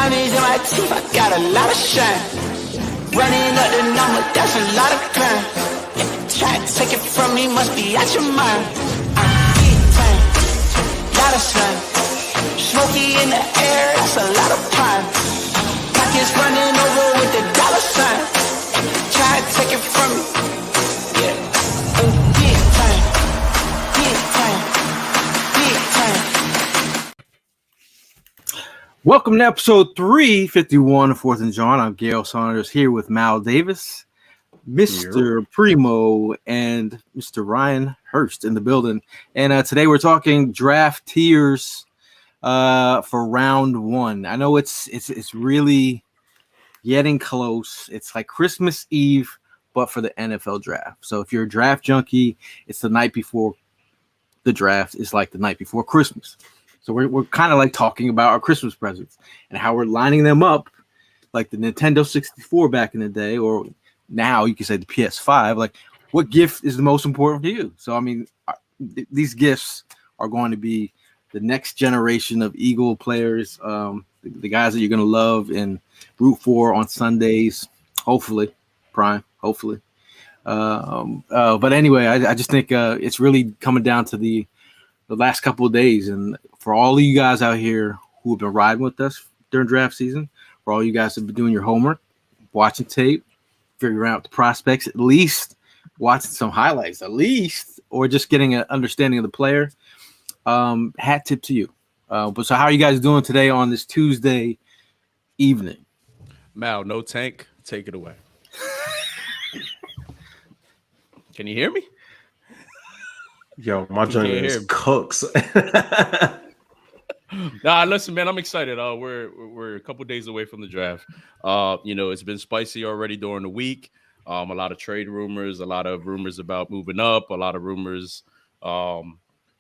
Diamonds in my teeth, I got a lot of shine. Running up the number, that's a lot of crime. Try to take it from me, must be out your mind. Big time, lot of slime. Smoky in the air, that's a lot of prime. Pockets running over with the dollar sign. Try to take it from me, yeah. Big time, big time, big time. Welcome to episode 351 of 4th and Jawn. I'm Gail Saunders here with Mal Davis, Mr. Primo, and Mr. Ryan Hurst in the building. And today we're talking draft tiers for round one. I know it's really getting close. It's like Christmas Eve, but for the NFL draft. So if you're a draft junkie, it's the night before the draft. It's like the night before Christmas. So we're kind of like talking about our Christmas presents and how we're lining them up, like the Nintendo 64 back in the day, or now you can say the PS5. Like, what gift is the most important to you? So, I mean, these gifts are going to be the next generation of Eagle players, the guys that you're going to love and root for on Sundays, hopefully, Prime, hopefully. But anyway, I just think it's really coming down to the last couple of days. And for all of you guys out here who have been riding with us during draft season, for all you guys who have been doing your homework, watching tape, figuring out the prospects, at least watching some highlights, at least, or just getting an understanding of the player, hat tip to you. But so how are you guys doing today on this Tuesday evening? Mal, no tank, take it away. Can you hear me? Yo, my joint is cooks. Nah, listen, man, I'm excited. We're a couple days away from the draft. It's been spicy already during the week. A lot of trade rumors, a lot of rumors about moving up, a lot of rumors, that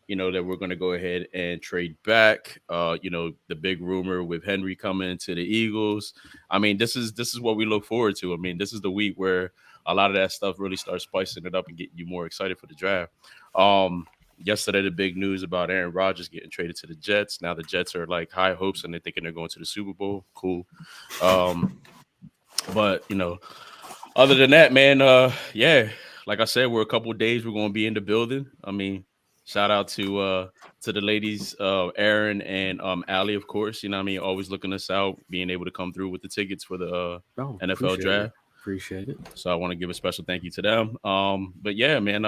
we're going to go ahead and trade back. The big rumor with Henry coming to the Eagles. I mean, this is what we look forward to. I mean, this is the week where a lot of that stuff really starts spicing it up and getting you more excited for the draft. Yesterday, the big news about Aaron Rodgers getting traded to the Jets. Now the Jets are like high hopes and they're thinking they're going to the Super Bowl. Cool. But other than that, man, like I said, we're a couple of days. We're going to be in the building. I mean, shout out to the ladies, Aaron and Allie, of course. You know what I mean? Always looking us out, being able to come through with the tickets for the NFL draft. Appreciate it. So I want to give a special thank you to them. But yeah, man,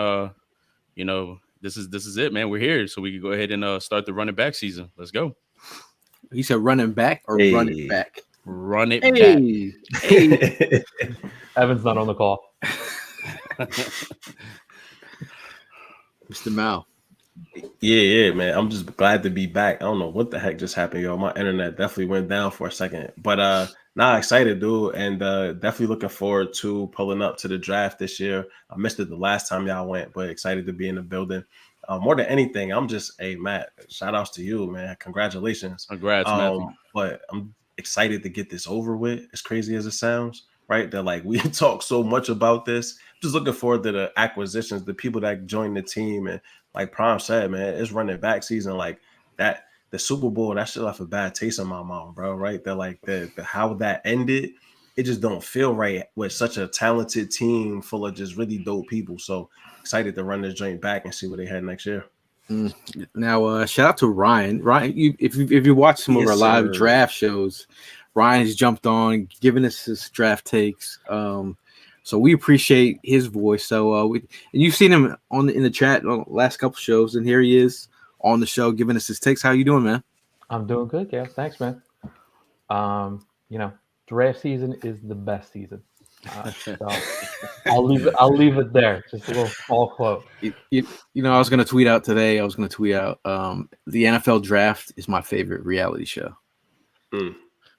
this is it, man. We're here, so we can go ahead and start the running back season. Let's go. You said running back or run it back? Run it back. Hey. Evan's not on the call. Mr. Mal. Yeah, man. I'm just glad to be back. I don't know what the heck just happened, yo. My internet definitely went down for a second. But excited, dude. And definitely looking forward to pulling up to the draft this year. I missed it the last time y'all went, but excited to be in the building. More than anything, I'm just, hey, Matt, shout outs to you, man. Congratulations. Congrats, Matthew. But I'm excited to get this over with, as crazy as it sounds, right? That like we talk so much about this. Just looking forward to the acquisitions, the people that join the team. And like Prime said, man, it's running back season like that. The Super Bowl, that shit left a bad taste in my mouth, bro, right? That like the how that ended, it just don't feel right with such a talented team full of just really dope people. So excited to run this joint back and see what they had next year. Now, shout out to Ryan. Ryan, if you watch some of our live draft shows, Ryan has jumped on, giving us his draft takes. So we appreciate his voice. So and you've seen him in the chat on the last couple shows, and here he is on the show giving us his takes. How you doing, man? I'm doing good, yeah. Thanks, man. Draft season is the best season. So I'll leave it there. Just a little small quote. I was going to tweet out today. The NFL draft is my favorite reality show.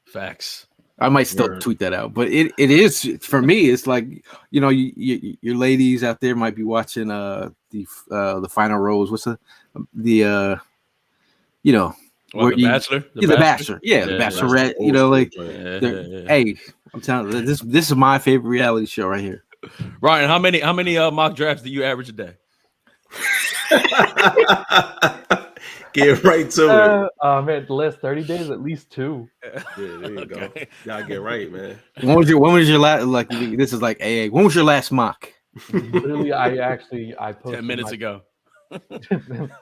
Facts. I might still tweet that out, but it is for me. It's like your ladies out there might be watching the final rose. What's the Bachelor? The Bachelor. Yeah, the Bachelorette. Hey, I'm telling you, this is my favorite reality show right here. Ryan, how many mock drafts do you average a day? Get right to it. Man, the last 30 days, at least 2. Yeah, there you go. Okay. Y'all get right, man. When was your last, like, this is like AA. When was your last mock? Literally, I posted 10 minutes ago.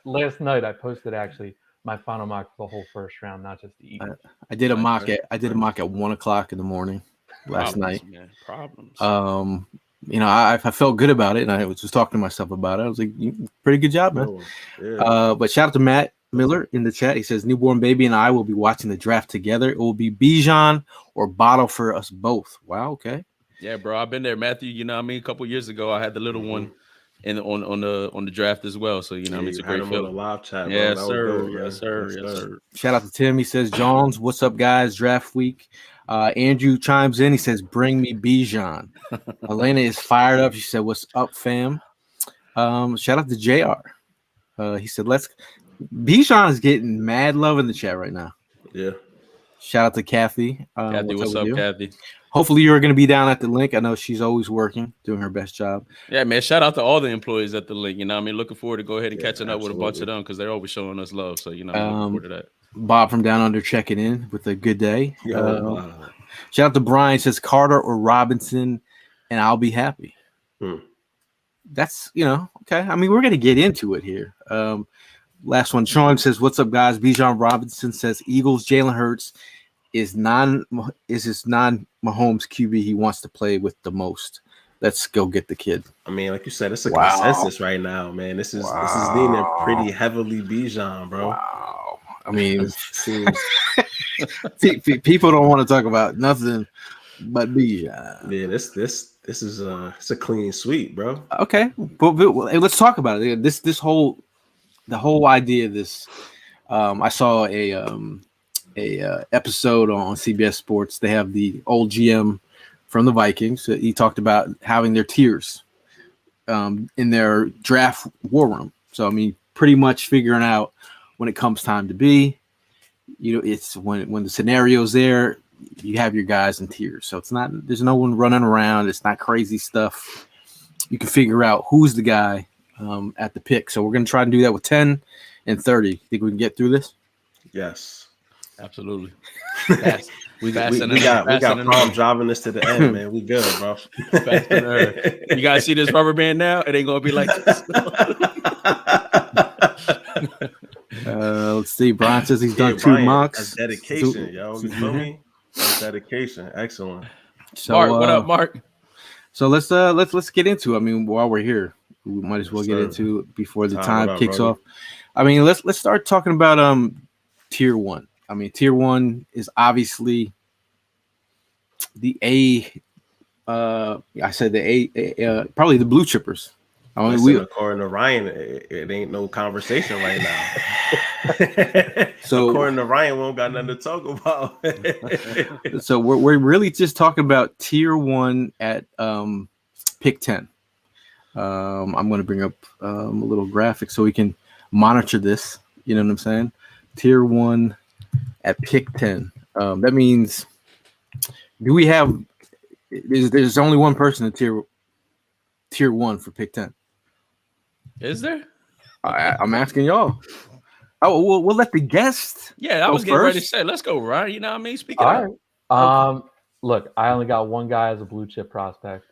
last night. I posted actually my final mock for the whole first round, not just the Eagles. I did a mock Okay. at 1:00 in the morning last night. Man. Problems. I felt good about it, and I was just talking to myself about it. I was like, pretty good job, man. Oh, yeah. But shout out to Matt Miller in the chat. He says, newborn baby and I will be watching the draft together. It will be Bijan or Bottle for us both. Wow, okay. Yeah, bro. I've been there, Matthew. You know what I mean? A couple years ago, I had the little one on the draft as well. So, you know, it's a great On feeling. the live chat, bro. Yes, That was sir. dope, Yes, sir. Yes, sir. Shout out to Tim. He says, Jones, what's up, guys? Draft week. Andrew chimes in. He says, bring me Bijan. Elena is fired up. She said, what's up, fam? Shout out to JR. He said, Bijan is getting mad love in the chat right now. Yeah. Shout out to Kathy. Kathy, what's up, Kathy? Hopefully you're going to be down at the link. I know she's always working, doing her best job. Yeah, man. Shout out to all the employees at the link. You know what I mean? Looking forward to go ahead and catching up with a bunch of them because they're always showing us love. So, you know, I'm looking forward to that. Bob from Down Under checking in with a good day. Wow. Shout out to Brian. Says Carter or Robinson, and I'll be happy. That's, okay. I mean, we're going to get into it here. Last one. Sean says, what's up, guys? Bijan Robinson says Eagles Jalen Hurts is his non-Mahomes QB he wants to play with the most. Let's go get the kid. I mean, like you said, it's a consensus right now, man. This is leaning pretty heavily Bijan, bro. Wow. I mean, people don't want to talk about nothing but Bijan. Yeah, this is it's a clean sweep, bro. Okay, but let's talk about it. The whole idea of this. I saw a episode on CBS Sports. They have the old GM from the Vikings. He talked about having their tiers in their draft war room. So I mean, pretty much figuring out when it comes time to be. It's when the scenario's there, you have your guys in tiers. So there's no one running around. It's not crazy stuff. You can figure out who's the guy at the pick. So we're gonna try and do that with 10 and 30. Think we can get through this? Yes. Absolutely. We got prom driving this to the end, man. We good, bro. You guys see this rubber band now? It ain't gonna be like this. Let's see. Brian says he's done 2 mocks. That's dedication, yo. You feel me? That's dedication. Excellent. So, Mark, what up, Mark? So let's get into it. I mean, while we're here, we might as well get into it before the time kicks off. I mean, let's start talking about tier 1. I mean, tier 1 is obviously the I said the probably the blue chippers. I mean, according to Ryan, it ain't no conversation right now. So according to Ryan, we don't got nothing to talk about. So we're really just talking about tier 1 at pick 10. I'm going to bring up a little graphic so we can monitor this. You know what I'm saying? Tier 1 at pick 10. That means we have? There's only one person in tier 1 for pick 10. Is there? I'm asking y'all. Oh, we'll let the guest. Yeah, I was getting ready to say, let's go, Ryan. You know what I mean? Speak it up. Right. Look, I only got one guy as a blue chip prospect,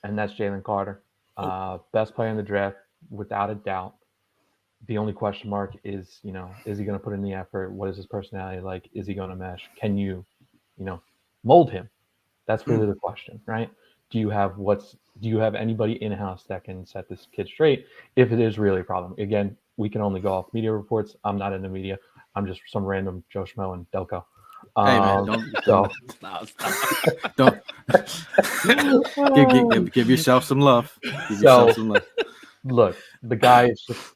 and that's Jalen Carter. Best player in the draft, without a doubt. The only question mark is, is he going to put in the effort? What is his personality like? Is he going to mesh? Can you, mold him? That's really the question, right? Do you have anybody in-house that can set this kid straight if it is really a problem? Again, we can only go off media reports. I'm not in the media. I'm just some random Joe Schmo and Delco. Hey man, don't give yourself some love. Look, the guy is just,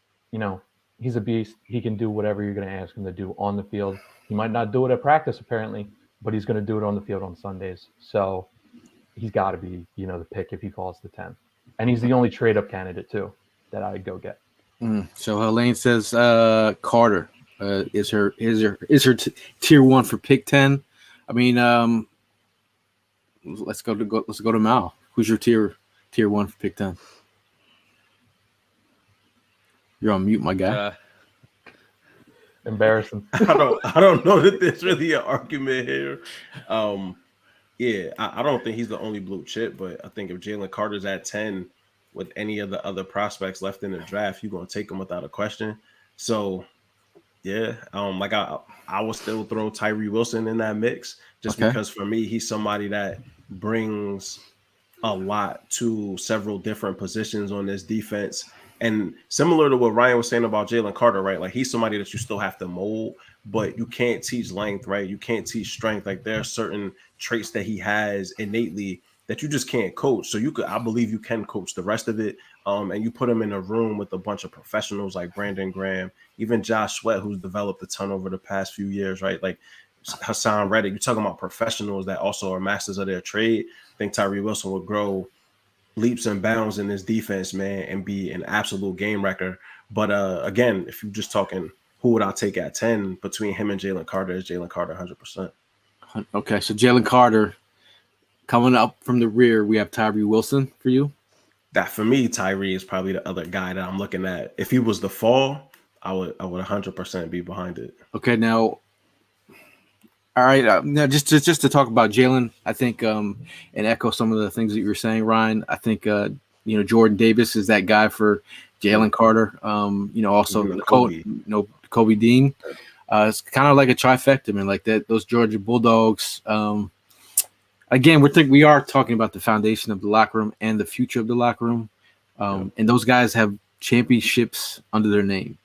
he's a beast. He can do whatever you're going to ask him to do on the field. He might not do it at practice, apparently, but he's going to do it on the field on Sundays. So he's got to be, the pick if he falls to 10. And he's the only trade-up candidate, too, that I'd go get. So Helene says Carter is her tier 1 for pick 10. I mean, let's go to Mal. Who's your tier 1 for pick 10? You're on mute, my guy. Embarrassing. I don't know that there's really an argument here. Yeah, I don't think he's the only blue chip, but I think if Jalen Carter's at 10 with any of the other prospects left in the draft, you're gonna take him without a question. So yeah, like I will still throw Tyree Wilson in that mix just Okay. because for me he's somebody that brings a lot to several different positions on this defense. And similar to what Ryan was saying about Jalen Carter, right? Like he's somebody that you still have to mold, but you can't teach length, right? You can't teach strength. Like there are certain traits that he has innately that you just can't coach. So I believe you can coach the rest of it. And you put him in a room with a bunch of professionals like Brandon Graham, even Josh Sweat, who's developed a ton over the past few years, right? Like Hassan Reddick, you're talking about professionals that also are masters of their trade. I think Tyree Wilson will grow leaps and bounds in this defense, man, and be an absolute game wrecker. But again, if you're just talking who would I take at 10 between him and Jalen Carter, is Jalen Carter 100%. Okay, so Jalen Carter coming up from the rear, we have Tyree Wilson for you. That for me, Tyree is probably the other guy that I'm looking at. If he was the fall, I would 100% be behind it. Okay, now, all right. Now, just to talk about Jalen, I think, and echo some of the things that you were saying, Ryan. I think, Jordan Davis is that guy for Jalen Carter. Also Kobe Dean. It's kind of like a trifecta, man. Like that, those Georgia Bulldogs. Again, we are talking about the foundation of the locker room and the future of the locker room, and those guys have championships under their name.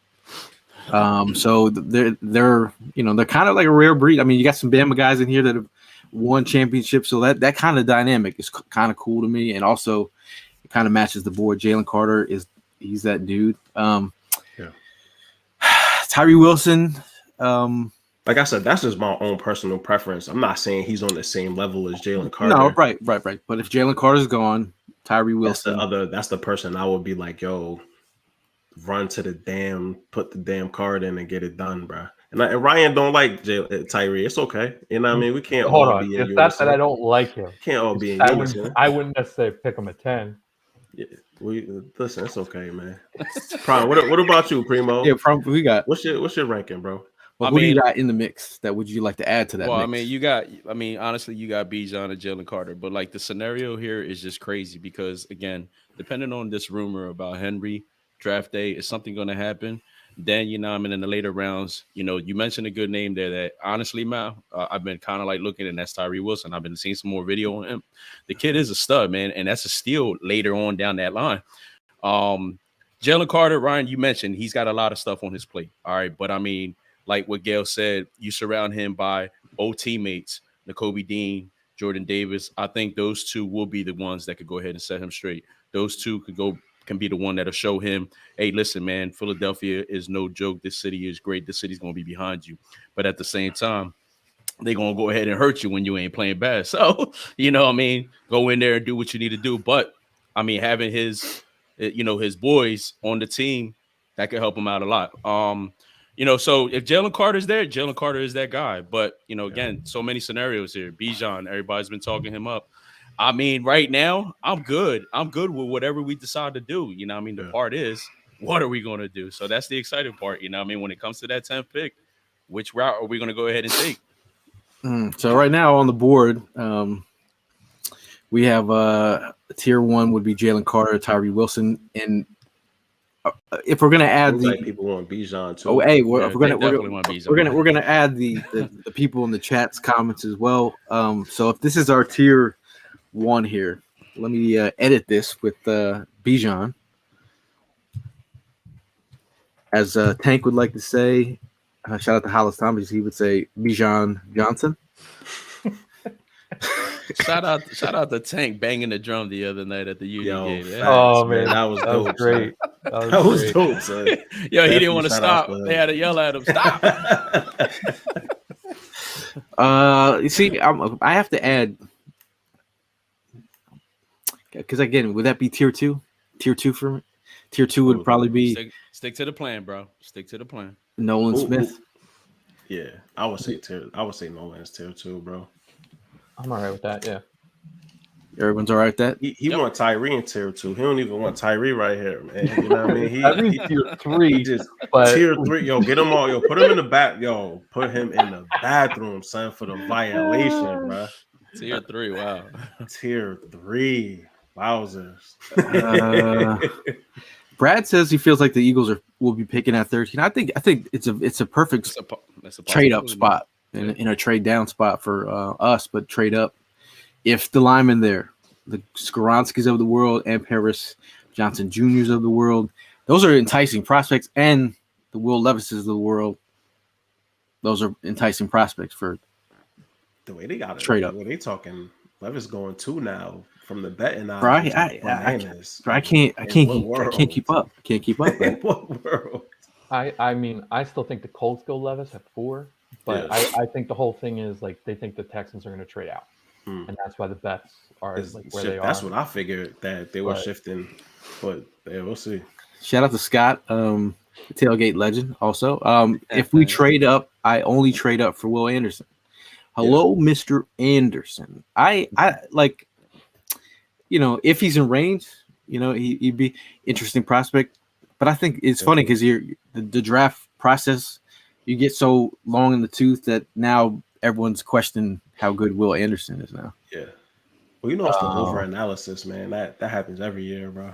So they're kind of like a rare breed. I mean, you got some Bama guys in here that have won championships, so that kind of dynamic is kind of cool to me, and also it kind of matches the board. Jalen Carter he's that dude. Tyree Wilson. Like I said, that's just my own personal preference. I'm not saying he's on the same level as Jalen Carter. No, right. But if Jalen Carter's gone, Tyree Wilson. That's the person I would be like, yo, run to put the damn card in and get it done, bro. And Ryan don't like Tyree. It's okay. You know what I mean? We can't all be in unison. It's not that I don't like him. Can't all be in unison. I wouldn't necessarily pick him at 10. Yeah, listen, it's okay, man. Prime, what about you, Primo? Yeah, we got. What's your ranking, bro? Well, who do you got in the mix that would you like to add to that? Well, mix? Honestly, you got Bijan and Jalen Carter, but like the scenario here is just crazy because again, depending on this rumor about Henry draft day, is something going to happen? Then in the later rounds, you mentioned a good name there that honestly, Mal, I've been kind of like looking, and that's Tyree Wilson. I've been seeing some more video on him. The kid is a stud, man, and that's a steal later on down that line. Jalen Carter, Ryan, you mentioned he's got a lot of stuff on his plate. All right, but I mean, like what Gail said, you surround him by old teammates, Nakobe Dean, Jordan Davis. I think those two will be the ones that could go ahead and set him straight. Those two can be the one that'll show him, hey, listen, man, Philadelphia is no joke. This city is great. This city's going to be behind you. But at the same time, they're going to go ahead and hurt you when you ain't playing bad. So, go in there and do what you need to do. But, having his boys on the team, that could help him out a lot. So if Jalen Carter's there, Jalen Carter is that guy. But, again, so many scenarios here. Bijan, everybody's been talking him up. Right now, I'm good. I'm good with whatever we decide to do. The part is, what are we going to do? So that's the exciting part. When it comes to that 10th pick, which route are we going to go ahead and take? So right now on the board, we have tier 1 would be Jalen Carter, Tyree Wilson, and if we're gonna add like people want Bijan too. Oh, hey, we're gonna add the people in the chat's comments as well. So if this is our tier 1 here, let me edit this with Bijan, as Tank would like to say. Shout out to Hollis Thomas. He would say Bijan Johnson. Shout out to Tank banging the drum the other night at the Union game. Yeah. Oh man, that was dope. Great. That was dope, son. Yo, he didn't want to stop. They had to yell at him, stop. You see, I have to add, because again, would that be tier 2? Tier 2 for me? Tier 2 would probably be stick to the plan, bro. Stick to the plan. Nolan Smith. Yeah, I would say Nolan is tier 2, bro. I'm all right with that. Everyone's all right with that. He want Tyree in tier 2. He don't even want Tyree right here, man. You know what I mean? Tyree's tier 3, he just but tier 3. Yo, get him all. Yo, put him in the back. Yo, put him in the bathroom, son, for the violation, bro. Tier 3, wow. Tier 3. Wowzers. Brad says he feels like the Eagles will be picking at 13. I think it's a perfect That's a trade up possibility. spot in a trade down spot for us, but trade up if the linemen there, the Skoronskis of the world and Paris Johnson Juniors of the world, those are enticing prospects, and the Will Levises of the world, those are enticing prospects for the way they got it. Trade up. The way they talking, Levis going 2 now from the betting odds. Bro, I can't keep up. I can't keep up. In what world? I mean, I still think the Colts go Levis at 4, but Yeah. I think the whole thing is like they think the Texans are going to trade out, and that's why the bets are like where they are. That's what I figured that they were shifting, but yeah, we'll see. Shout out to Scott, tailgate legend. Also, if we trade up, I only trade up for Will Anderson. Hello, Mr. Anderson. I like, if he's in range, he'd be interesting prospect. But I think it's funny because the draft process, you get so long in the tooth that now everyone's questioning how good Will Anderson is now. Yeah. Well, it's the over analysis, man. That happens every year, bro.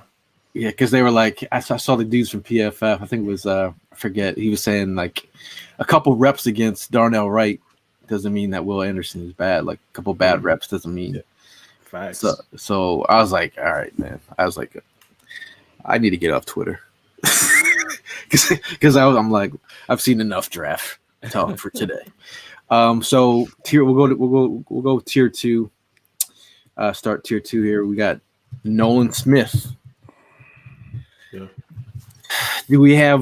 Yeah, because they were like, I saw the dudes from PFF. I think it was I forget. He was saying like a couple reps against Darnell Wright doesn't mean that Will Anderson is bad. Like a couple bad reps doesn't mean. Yeah. Facts. So I was like, all right, man. I was like, I need to get off Twitter because I'm like, I've seen enough draft talk for today. So we'll go tier 2. Start tier 2 here. We got Nolan Smith. Yeah. Do we have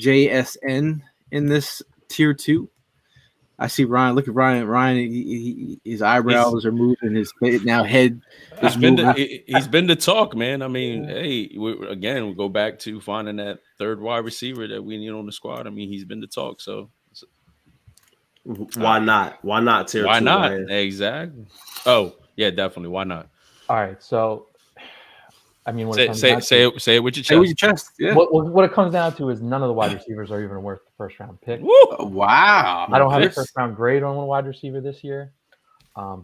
JSN in this tier 2? I see Ryan. Look at Ryan. Ryan, his eyebrows are moving. His head is moving. He's been the talk, man. I mean, hey, we go back to finding that third wide receiver that we need on the squad. I mean, he's been the talk. So why not? Why not tier 2? Why not? Ryan? Exactly. Oh, yeah, definitely. Why not? All right, so I mean, say it with your chest. Say it with your chest. Yeah. What it comes down to is none of the wide receivers are even worth the first round pick. Wow. I don't have a first round grade on one wide receiver this year.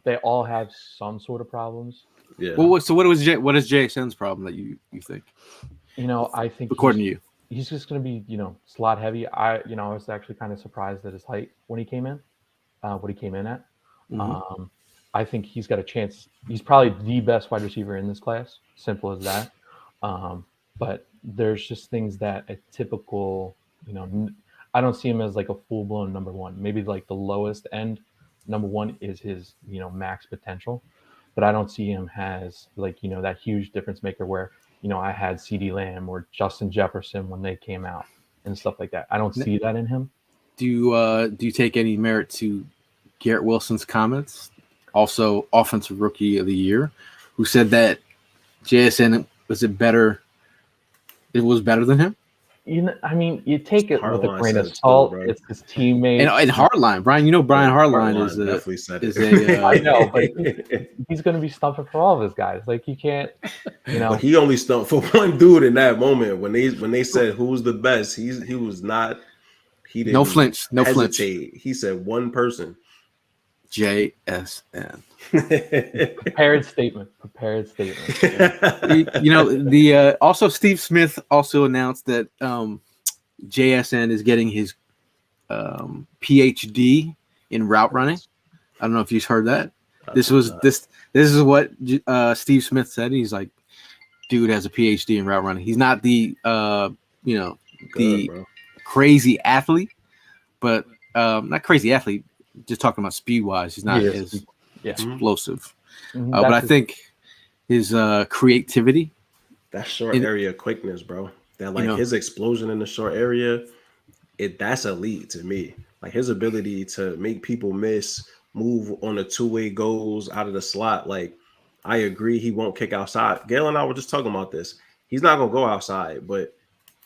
They all have some sort of problems. Yeah. Well, so what is JSN's problem that you think? I think according to you, he's just going to be slot heavy. I was actually kind of surprised at his height when he came in, what he came in at. Mm-hmm. I think he's got a chance. He's probably the best wide receiver in this class. Simple as that. But there's just things that a typical, I don't see him as like a full blown number 1. Maybe like the lowest end number 1 is his, max potential. But I don't see him as like, that huge difference maker where, I had CeeDee Lamb or Justin Jefferson when they came out and stuff like that. I don't see that in him. Do you take any merit to Garrett Wilson's comments? Also, offensive rookie of the year, who said that JSN was better than him. I mean, you take it with a grain of salt. salt. It's his teammate and Hardline, Brian. Brian Hardline is definitely said is it. I know, but he's going to be stumping for all of his guys. Like you can't, But he only stumped for one dude in that moment when they said who's the best. He was not. He didn't. No flinch. He said one person. JSN. Prepared statement. Also Steve Smith also announced that JSN is getting his PhD in route running. I don't know if you've heard that. This is what Steve Smith said. He's like, dude has a PhD in route running. He's not the crazy athlete, but not crazy athlete. Just talking about speed wise, he's not as explosive. But I think his creativity, that short area quickness, bro. That his explosion in the short area, that's elite to me. Like his ability to make people miss, move on the 2-way goals out of the slot. Like I agree, he won't kick outside. Gail and I were just talking about this. He's not gonna go outside, but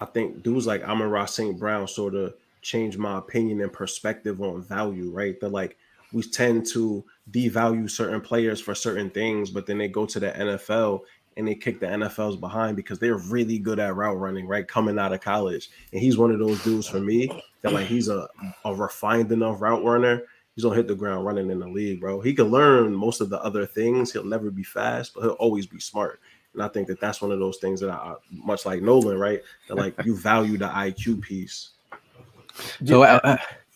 I think dudes like Amon-Ra St. Brown sort of changed my opinion and perspective on value, right? They're like, we tend to devalue certain players for certain things, but then they go to the NFL and they kick the NFL's behind because they're really good at route running, right? Coming out of college. And he's one of those dudes for me that like he's a refined enough route runner. He's gonna hit the ground running in the league, bro. He can learn most of the other things. He'll never be fast, but he'll always be smart. And I think that that's one of those things that I much like Nolan, right? That like you value the IQ piece. So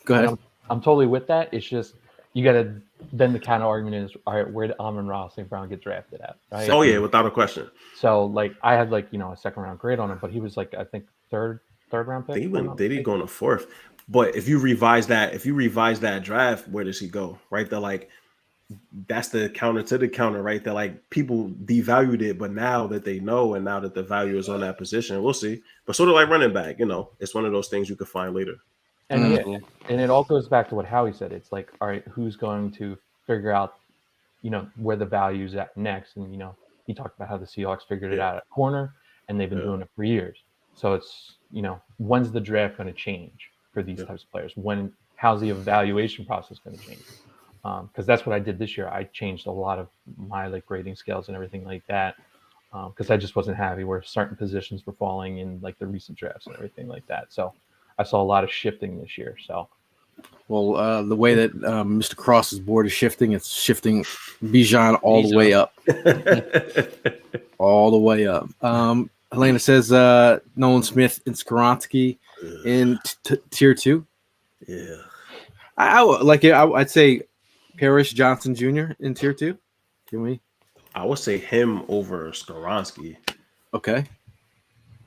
go ahead. I'm totally with that. It's just you gotta then the kind of argument is, all right, where did Amon-Ra St. Brown get drafted at? Right? Oh yeah, without a question. So like I had like a second round grade on him, but he was like I think third round pick. They did go in the fourth. But if you revise that draft, where does he go? Right? They're like that's the counter to the counter, right? That like people devalued it, but now that they know and now that the value is on that position, we'll see. But sort of like running back, it's one of those things you could find later. And and it all goes back to what Howie said. It's like, all right, who's going to figure out, where the value's at next? And he talked about how the Seahawks figured it out at corner, and they've been doing it for years. So it's when's the draft going to change for these types of players? How's the evaluation process going to change? Because that's what I did this year. I changed a lot of my like grading scales and everything like that because I just wasn't happy where certain positions were falling in like the recent drafts and everything like that. So I saw a lot of shifting this year. So, well, the way that Mr. Cross's board is shifting, it's shifting Bijan all the way up, all the way up. Helena says Nolan Smith and Skoronski in tier 2. Yeah, I like it. I'd say Parrish Johnson Jr. in tier 2. Can we? I would say him over Skoronski. Okay.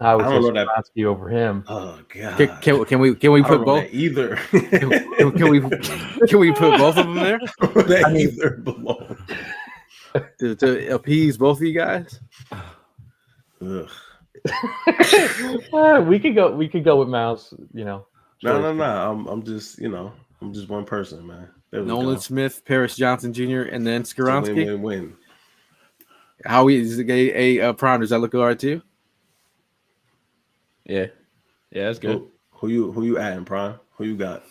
I would say Skoronski over him. Oh god. Can we put both either? can we put both of them there? Either below. To appease both of you guys. Ugh. We could go with Mouse. No. I'm just I'm just one person, man. Nolan Smith, Parrish Johnson Jr., and then Skoronski. Win. How is a prime? Does that look all right to you? Yeah, that's good. Who you adding, Prime? Who you got?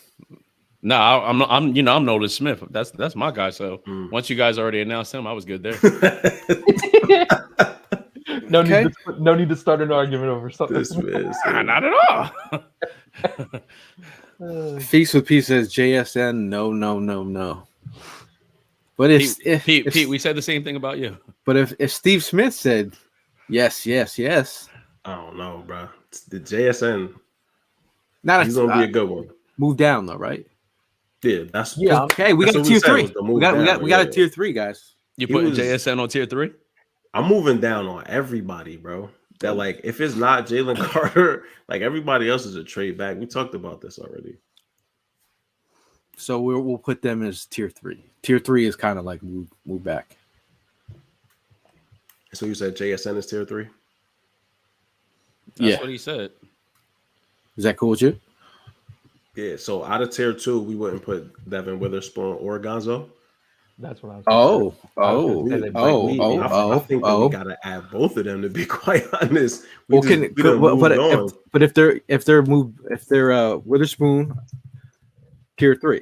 No, I'm Nolan Smith. That's my guy. So once you guys already announced him, I was good there. No need to start an argument over something. Not at all. Feast with Peace says JSN. No. But if Pete, we said the same thing about you. But if Steve Smith said yes, I don't know, bro. The JSN. He's gonna be a good one. Move down though, right? Yeah, okay. We got a tier 3. We got a tier 3, guys. You putting JSN on tier 3? I'm moving down on everybody, bro. That like if it's not Jalen Carter, like everybody else is a trade back. We talked about this already. So we'll put them as tier 3. Tier 3 is kind of like move back. So you said JSN is tier 3? That's what he said. Is that cool with you? Yeah. So out of tier 2, we wouldn't put Devin Witherspoon or Gonzo. That's what I was. I think that we gotta add both of them to be quite honest. But if they're Witherspoon tier 3,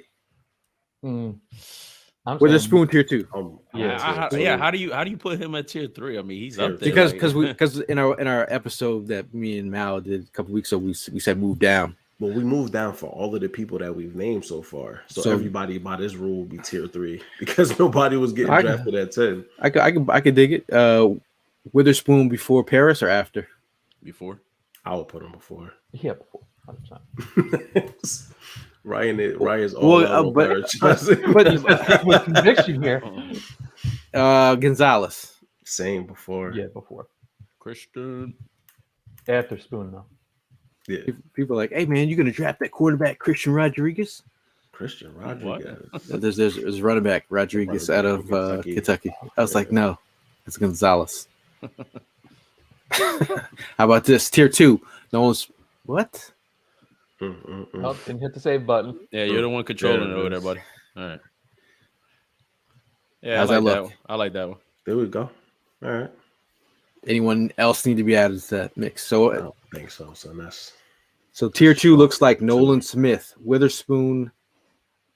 Witherspoon tier 2. How do you put him at tier 3? I mean, he's up there because in our episode that me and Mal did a couple weeks ago, we said move down. Well, we moved down for all of the people that we've named so far. So everybody by this rule will be tier 3 because nobody was getting drafted at 10. I could dig it. Witherspoon before Paris or after? Before. I would put him before. Yeah, before. 100%. Ryan's all but with conviction here. Gonzalez. Same before. Yeah, before. Christian. After Spoon though. Yeah. People are like, hey man, you gonna draft that quarterback Christian Rodriguez? Christian Rodriguez. There's running back Rodriguez out of Kentucky. I was like, no, it's Gonzalez. How about this? Tier 2. No one's what? Oh, didn't hit the save button. Yeah, you're the one controlling it over there, buddy. All right. Yeah, how's I like that that look? one. I like that one. There we go. All right. Anyone else need to be added to that mix? So I don't think so. So tier 2 looks like Nolan Smith, Witherspoon,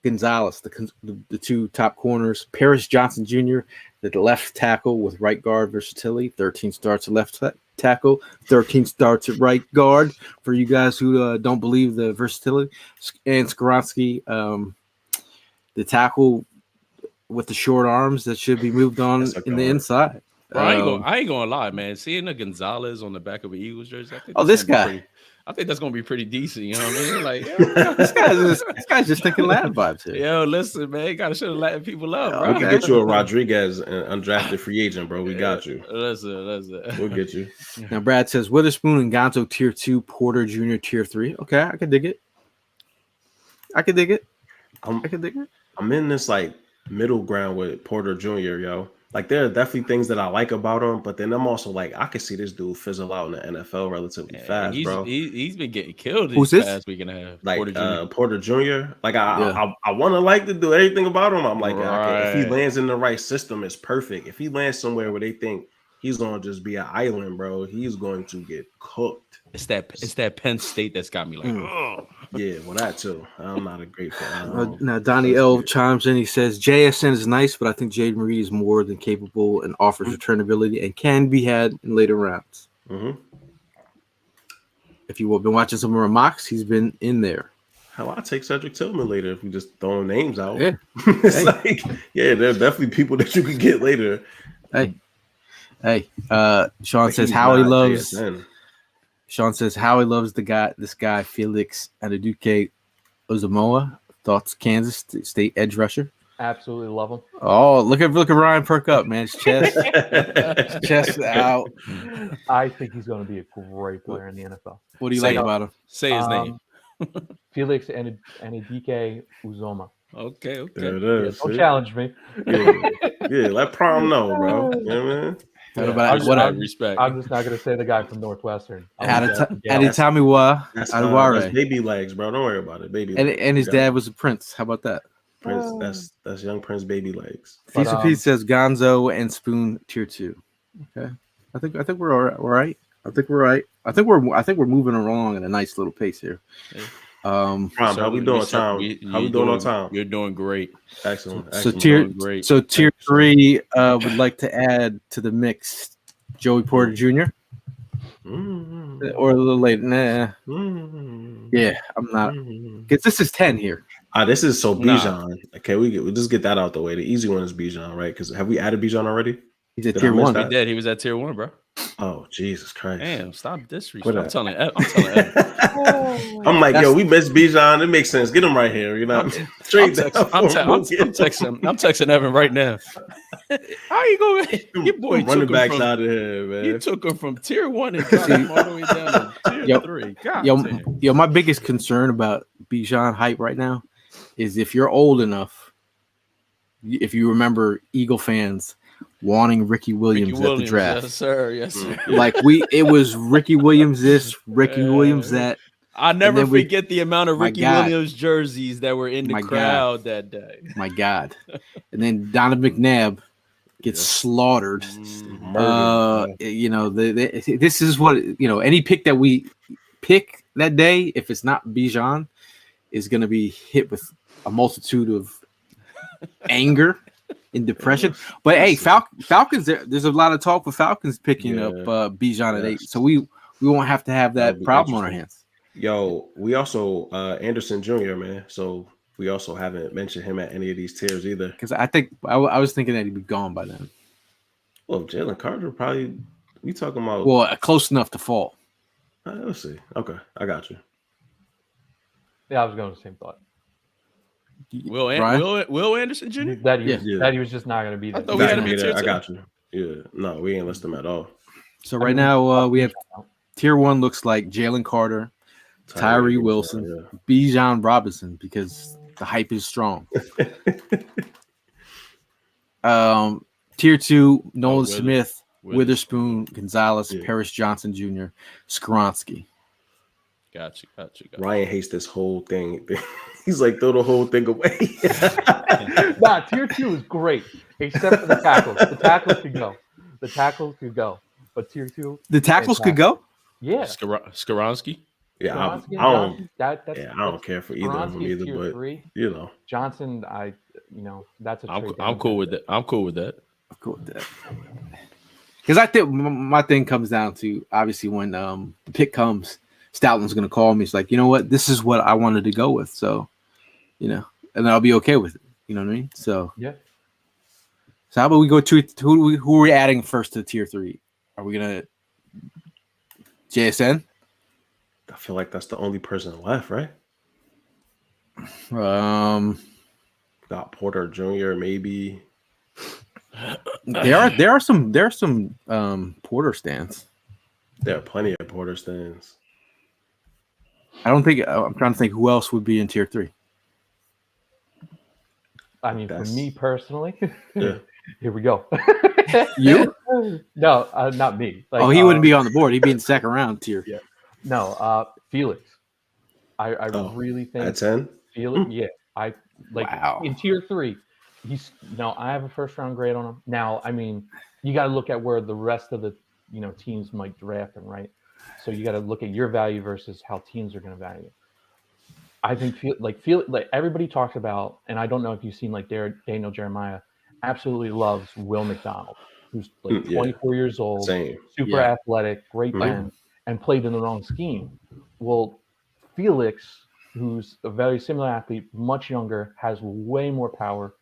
Gonzalez, the two top corners. Paris Johnson Jr., the left tackle with right guard versatility. 13 starts at left tackle, 13 starts at right guard. For you guys who don't believe the versatility, and Skoronski, the tackle with the short arms that should be moved on in the inside. Bro, I ain't gonna lie, man. Seeing the Gonzalez on the back of an Eagles jersey, I think this guy. I think that's gonna be pretty decent. You know what I mean? Like, this guy's just thinking Latin vibes here. Yo, listen, man, you gotta show the Latin people up, bro. We can get you a Rodriguez, an undrafted free agent, bro. We got you. Listen. We'll get you. Now, Brad says Witherspoon and Gonzo tier 2, Porter Jr. tier 3. Okay, I can dig it. I'm in this like middle ground with Porter Jr., yo. Like there are definitely things that I like about him, but then I'm also like, I could see this dude fizzle out in the NFL relatively fast, bro. He's been getting killed Who's this this? past week and a half. Like Porter Jr. Porter Jr. Like I want to like to do anything about him. I'm like, if he lands in the right system, it's perfect. If he lands somewhere where they think he's gonna just be an island, bro, he's going to get cooked. It's that Penn State that's got me like, yeah, well that too. I'm not a great fan. Now Donnie L chimes in. He says JSN is nice, but I think Jaden Reed is more than capable and offers returnability and can be had in later rounds. Mm-hmm. If you have been watching some of our mocks, he's been in there. Hell, I'll take Cedric Tillman later if we just throwing names out. Yeah, it's like, yeah, there are definitely people that you could get later. Hey, Sean says Howie loves. JSN. Sean says Howie loves this guy Felix Adubuike Ozamoa. Thoughts? Kansas State edge rusher. Absolutely love him. Oh, look at Ryan perk up, man. His chest out. I think he's going to be a great player in the NFL. What do you like about him? Say his name. Felix Anudike Uzoma. Okay. There it is. Don't challenge me. Yeah, let prom know, bro. You know what I mean? Respect. I'm just not going to say the guy from Northwestern. Aditamiwa That's baby legs, bro. Don't worry about it. Baby legs. And his dad was a prince. How about that? Prince, that's young Prince baby legs. Fisa Pete says Gonzo and Spoon tier 2. Okay. I think we're all right. I think we're right. I think we're moving along at a nice little pace here. How we doing, Tom? How we doing on time? You're doing great. Excellent. So tier 3 would like to add to the mix Joey Porter Jr. Or a little later. Nah. Yeah, I'm not. Because this is 10 here. This is Bijan. Okay, we'll just get that out the way. The easy one is Bijan, right? Because have we added Bijan already? He's at tier 1. He did. He was at tier 1, bro. Oh, Jesus Christ. Damn, stop disrespect. I'm telling Evan. I'm like, yo, we missed Bijan. It makes sense. Get him right here. You know, I'm texting Evan right now. How you going? Your boy running took backs him out of here, man. You took him from tier 1 and got him all the way down to tier 3. God, my biggest concern about Bijan hype right now is if you're old enough, if you remember Eagle fans wanting Ricky Williams at the draft. Yes, sir. Yes, sir. Like it was Ricky Williams this, Ricky Williams that. I never forget the amount of Ricky Williams jerseys that were in the crowd that day. My God. And then Donovan McNabb gets slaughtered. This is what, any pick that we pick that day, if it's not Bijan, is going to be hit with a multitude of anger and depression. But hey, Falcons, there's a lot of talk for Falcons picking up Bijan at 8. So we won't have to have that problem on our hands. Yo, we also Anderson Jr., man. So we also haven't mentioned him at any of these tiers either. Because I think I was thinking that he'd be gone by then. Well, Jalen Carter probably. We talking about close enough to fall. Let's see. Okay, I got you. Yeah, I was going the same thought. Will Anderson Jr. That he was just not going to be there. I thought we had him here. I got you. Yeah, no, we ain't list him at all. So right now we have tier 1 looks like Jalen Carter, Tyree Wilson, Bijan Robinson, because the hype is strong. Tier 2, Nolan Smith, Witherspoon, Gonzalez, Paris Johnson Jr., Skoronski. Gotcha. Ryan hates this whole thing. He's like, throw the whole thing away. Nah, tier 2 is great, except for the tackles. The tackles could go. But tier 2. The tackles could go? Yeah. Skoronski? Yeah, Bronski I and don't. Johnson, that's Yeah, I don't care for either of them Bronski is either. tier But 3. you know, Johnson, that's a trade. I'm cool with that. I'm cool with that. I'm cool with that. Because I think my thing comes down to obviously when the pick comes, Stoutland's going to call me. It's like, you know what, this is what I wanted to go with. So, and I'll be okay with it. You know what I mean? So Yeah. So how about we go to who are we adding first to tier 3? Are we gonna JSN? I feel like that's the only person left, right? Got Porter Jr. maybe. There are some Porter stands. There are plenty of Porter stands. I don't think I'm trying to think who else would be in tier 3. I mean, for me personally, Yeah. here we go. You? No, not me. Like, he wouldn't be on the board. He'd be in the second round tier. Yeah. No, Felix. I really think at 10. Felix. Yeah, I like Wow. in tier 3. I have a first round grade on him. Now, I mean, you got to look at where the rest of the teams might draft him, right? So you got to look at your value versus how teams are going to value. I think like everybody talks about, and I don't know if you've seen like Daniel Jeremiah absolutely loves Will McDonald, who's like 24 years old, super athletic, great bend, and played in the wrong scheme. Well, Felix, who's a very similar athlete, much younger, has way more power.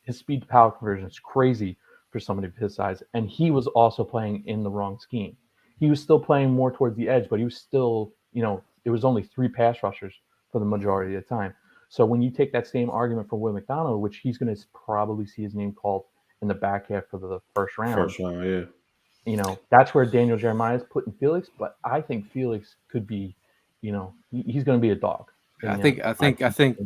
His speed to power conversion is crazy for somebody of his size, and he was also playing in the wrong scheme. He was still playing more towards the edge, but he was still, it was only 3 pass rushers for the majority of the time. So when you take that same argument for Will McDonald, which he's going to probably see his name called in the back half of the first round, that's where Daniel Jeremiah is putting Felix. But I think Felix could be, he's going to be a dog. I think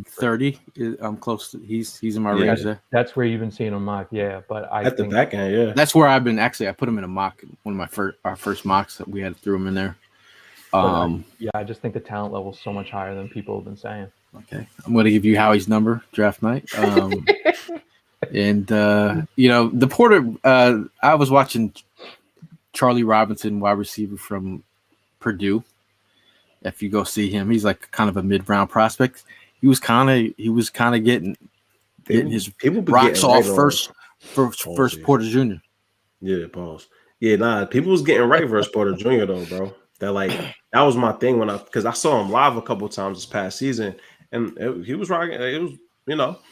30. I'm close. He's in my range there. That's where you've been seeing him mock, but I at the back end, That's where I've been. Actually, I put him in a mock. One of our first mocks that we had threw him in there. I just think the talent level is so much higher than people have been saying. Okay, I'm going to give you Howie's number draft night. And the Porter. I was watching Charlie Robinson, wide receiver from Purdue. If you go see him, he's like kind of a mid-round prospect. He was kind of getting his rocks off first Porter Jr. Yeah, pause. Yeah, people was getting right versus Porter Jr. though, bro. That was my thing because I saw him live a couple of times this past season, and he was rocking. It was,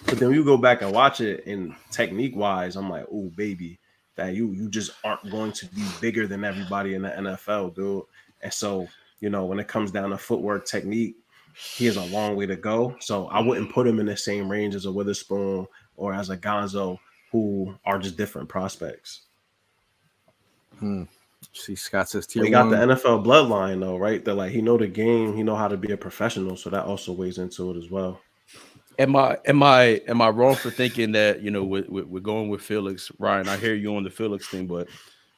but then you go back and watch it, and technique wise, I'm like, oh baby, that you just aren't going to be bigger than everybody in the NFL, dude. And so, when it comes down to footwork technique, he has a long way to go. So I wouldn't put him in the same range as a Witherspoon or as a Gonzo, who are just different prospects. See, Scott says tier 1. He got the NFL bloodline though, right? That he know the game, he know how to be a professional, so that also weighs into it as well. Am I wrong for thinking that we're going with Felix, Ryan? I hear you on the Felix thing, but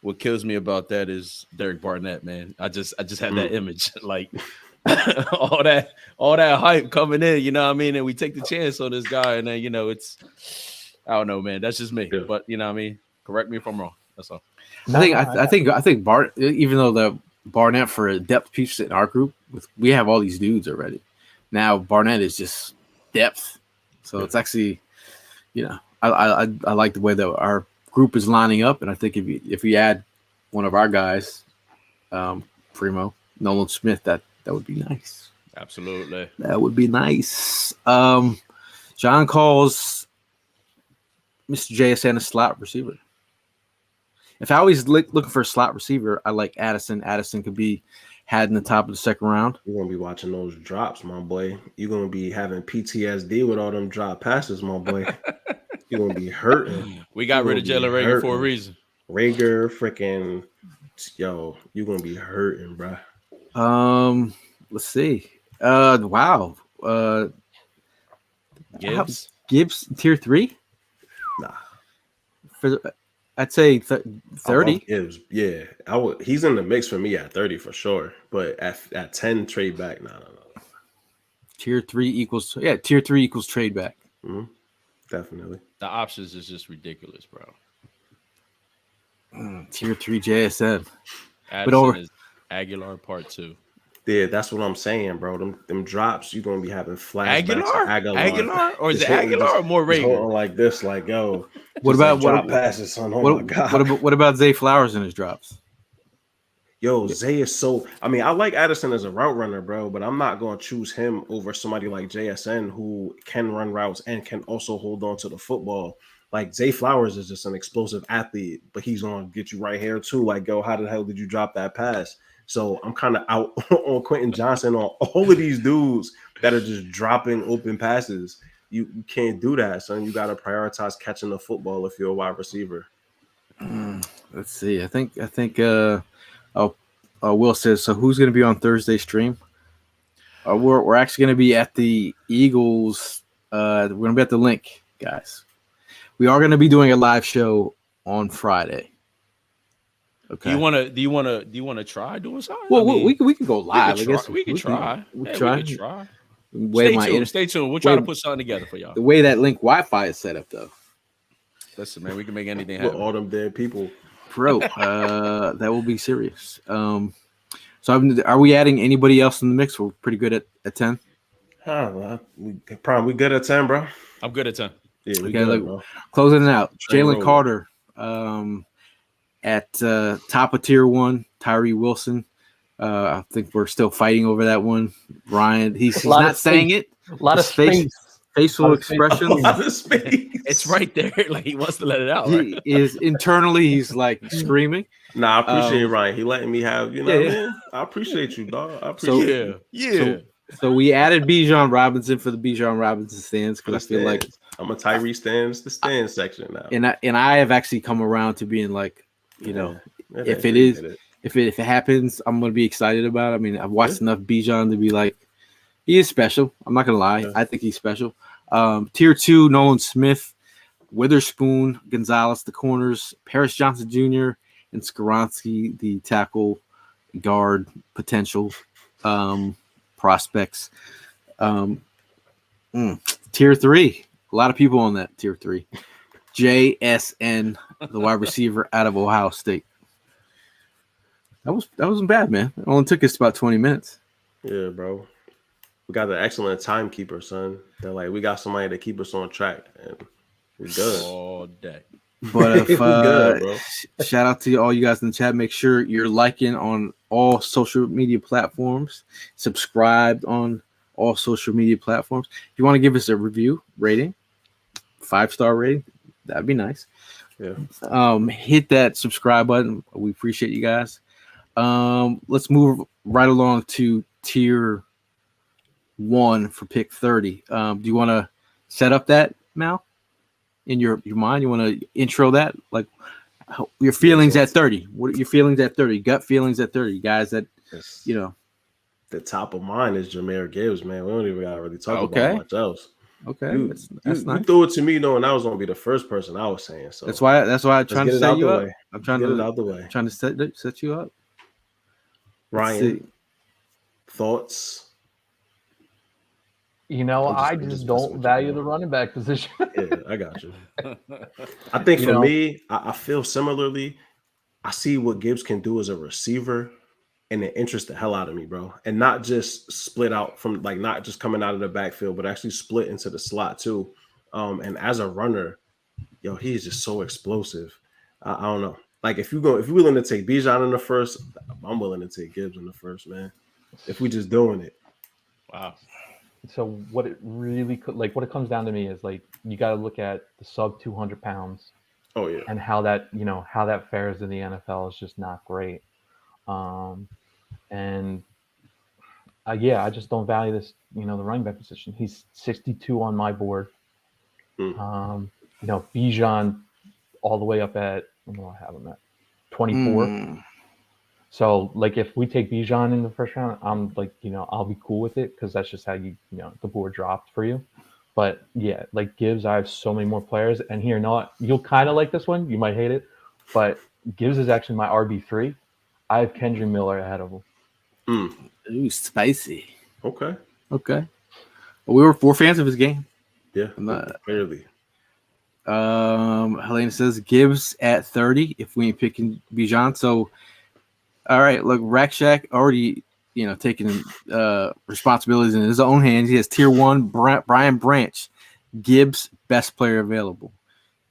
what kills me about that is Derek Barnett, man. I just had that image, like all that hype coming in, you know what I mean? And we take the chance on this guy, and then it's I don't know, man. That's just me, but you know what I mean. Correct me if I'm wrong. That's all. I think Bart, even though the Barnett for a depth piece in our group, we have all these dudes already. Now Barnett is just depth, so it's actually, I like the way that our group is lining up, and I think if we add one of our guys, Primo Nolan Smith, that would be nice. Absolutely, that would be nice. John calls Mr. JSN a slot receiver. If I always looking for a slot receiver, I like Addison. Addison could be had in the top of the second round. You're gonna be watching those drops, my boy. You're gonna be having PTSD with all them drop passes, my boy. You're gonna be hurting. We got rid of Jalen Rager for a reason. Rager, freaking, you're gonna be hurting, bro. Let's see. Wow. Gibbs tier 3. Nah. I'd say 30. Gibbs, yeah. He's in the mix for me at 30 for sure. But at 10, trade back. No. Tier 3 equals trade back. Mm-hmm. Definitely. The options is just ridiculous, bro. Tier 3 JSN. Addison is Aguilar part 2. Yeah, that's what I'm saying, bro. Them drops, you're gonna be having flashbacks to Aguilar, or is Just it hitting, Aguilar or more just Rager? holding like this, like yo. What Just about like drop passes, son. Oh my god. What about Zay Flowers in his drops? Yo, Zay is so. I mean, I like Addison as a route runner, bro, but I'm not going to choose him over somebody like JSN who can run routes and can also hold on to the football. Like Zay Flowers is just an explosive athlete, but he's going to get you right here too. Like, yo, how the hell did you drop that pass? So I'm kind of out on Quentin Johnson, on all of these dudes that are just dropping open passes. You can't do that, son. You got to prioritize catching the football if you're a wide receiver. Let's see. I think Will says, so who's going to be on Thursday stream? We're actually going to be at the Eagles. We're going to be at the link, guys. We are going to be doing a live show on Friday. Okay. Do you want to try doing something? Well, we can go live. We can try. Stay tuned. We'll try to put something together for y'all. The way that link Wi-Fi is set up, though. Listen, man, we can make anything With happen. all them dead people. Bro, that will be serious. So are we adding anybody else in the mix? We're pretty good at 10. We good at 10, bro. I'm good at 10. Yeah, we okay, good, bro. Closing it out. Train Jalen rolling. Carter at top of tier 1. Tyree Wilson. I think we're still fighting over that one. Ryan, he's not saying it. A lot of space. Facial expressions. A lot of space. It's right there. Like he wants to let it out. He is internally, he's like screaming. Nah, I appreciate Ryan. He letting me have, what I mean? I appreciate you, dog. I appreciate Yeah. So we added Bijan Robinson for the Bijan Robinson stands because I feel like I'm a Tyree stands, the stand section now. And I have actually come around to being like, if it happens, I'm gonna be excited about it. I mean, I've watched enough Bijan to be like, he is special. I'm not gonna lie. I think he's special. Tier 2, Nolan Smith, Witherspoon, Gonzalez, the corners, Paris Johnson Jr., and Skoronski, the tackle guard potential prospects. Tier 3, a lot of people on that tier 3. JSN, the wide receiver out of Ohio State. That wasn't bad, man. It only took us about 20 minutes. Yeah, bro. We got an excellent timekeeper, son. That we got somebody to keep us on track, and we good all day. But if, good, bro. Shout out to all you guys in the chat. Make sure you're liking on all social media platforms. Subscribed on all social media platforms. If you want to give us a review, rating, 5-star rating, that'd be nice. Yeah. Hit that subscribe button. We appreciate you guys. Let's move right along to tier 1 for pick 30. Do you want to set up that, Mal? In your mind, you want to intro that, like your feelings at 30. What are your feelings at 30? Gut feelings at 30, guys. That the top of mine is Jahmyr Gibbs, man. We don't even gotta really talk about much else. Okay, that's nice. You threw it to me knowing I was gonna be the first person I was saying. So that's why I'm trying to set you up. I'm trying to get it out the way. Trying to set you up. Ryan, thoughts? I just don't value the running back position. Yeah, I got you. I think for me, I feel similarly. I see what Gibbs can do as a receiver, and it interests the hell out of me, bro. And not just split out from not just coming out of the backfield, but actually split into the slot too. And as a runner, he's just so explosive. I don't know. If you're willing to take Bijan in the first, I'm willing to take Gibbs in the first, man. If we just doing it. Wow. So what it really what it comes down to me is you got to look at the sub 200 pounds. Oh yeah. And how that fares in the NFL is just not great. I just don't value this, the running back position. He's 62 on my board. Bijan all the way up at, what do I have him at? 24. So if we take Bijan in the first round, I'm I'll be cool with it because that's just how the board dropped for you. But yeah, Gibbs, I have so many more players, and here, you'll kind of like this one. You might hate it, but Gibbs is actually my RB3. I have Kendrick Miller ahead of him. Ooh, spicy. Okay. We're fans of his game. Yeah, clearly. Helena says Gibbs at 30 if we ain't picking Bijan. So, all right, look, Rack Shack already taking responsibilities in his own hands. He has tier 1 Brian Branch, Gibbs, best player available.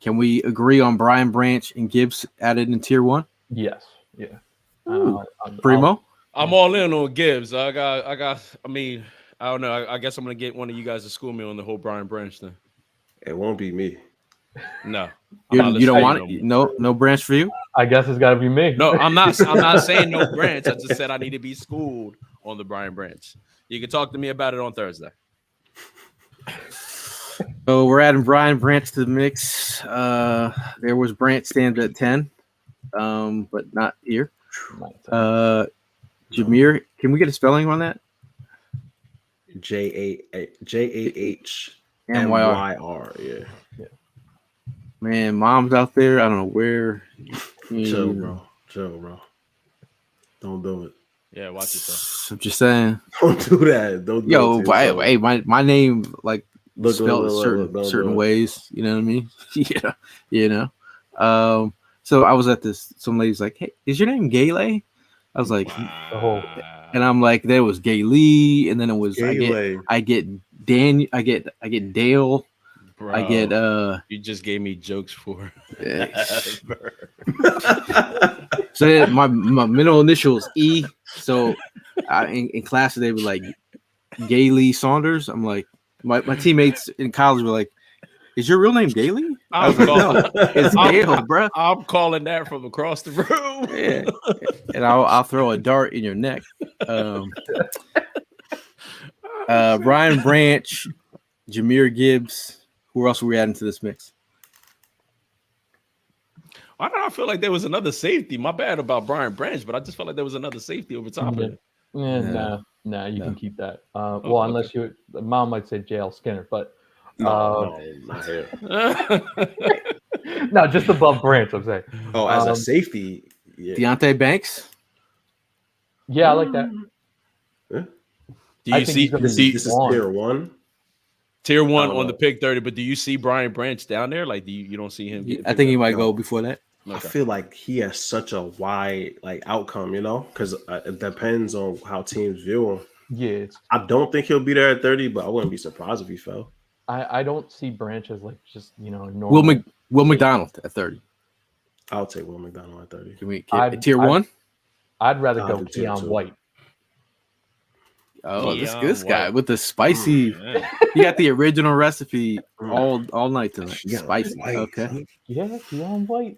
Can we agree on Brian Branch and Gibbs added in tier 1? Yes. Yeah. Primo? I'm all in on Gibbs. I mean, I don't know. I guess I'm gonna get one of you guys to school me on the whole Brian Branch thing. It won't be me. No, You don't want it. it? No Branch for you? I guess it's got to be me. No, I'm not saying no Branch. I just said I need to be schooled on the Brian Branch. You can talk to me about it on Thursday. So we're adding Brian Branch to the mix. There was Branch stands at 10, but not here. Jameer, can we get a spelling on that? JAHMYR. Yeah. Man, mom's out there. I don't know where. Chill, bro. Don't do it. Yeah, watch yourself. I'm just saying. Don't do that. Don't do Yo, it. hey, my name like spelled Look, certain ways. You know what I mean? Yeah. So I was at this. Some lady's like, "Hey, is your name Gayle?" I was like, and I'm like, there was Gayle, and then it was I get Dan, I get Dale. Bro, I get you just gave me jokes for so my middle initial is E. So in class they were like Gayle Saunders. I'm like my teammates in college were like, "Is your real name Gayle?" I was like, "No, it's Dale, bro." I'm calling that from across the room. Yeah. And I'll throw a dart in your neck. Brian Branch, Jameer Gibbs. Who else are we adding to this mix? Why did I feel like there was another safety? My bad about Brian Branch, but I just felt like there was another safety over top of it. No, you can keep that. Unless mom might say JL Skinner, but no, not here. No, just above Branch, I'm saying. Oh, as a safety, yeah. Deonte Banks. Yeah, I like that. Yeah. Do you see this is tier 1? Tier 1 on the pick 30, but do you see Brian Branch down there? Like, you don't see him? I think he might go before that. Okay. I feel like he has such a wide outcome, because it depends on how teams view him. Yeah, I don't think he'll be there at 30, but I wouldn't be surprised if he fell. I don't see Branch as just normal. Will McDonald at 30. I'll take Will McDonald at 30. Can we get tier 1? I'd rather go Keon White. Oh, this guy with the spicy. He got the original recipe all night tonight. Spicy. White. Okay. Yeah, Keon White.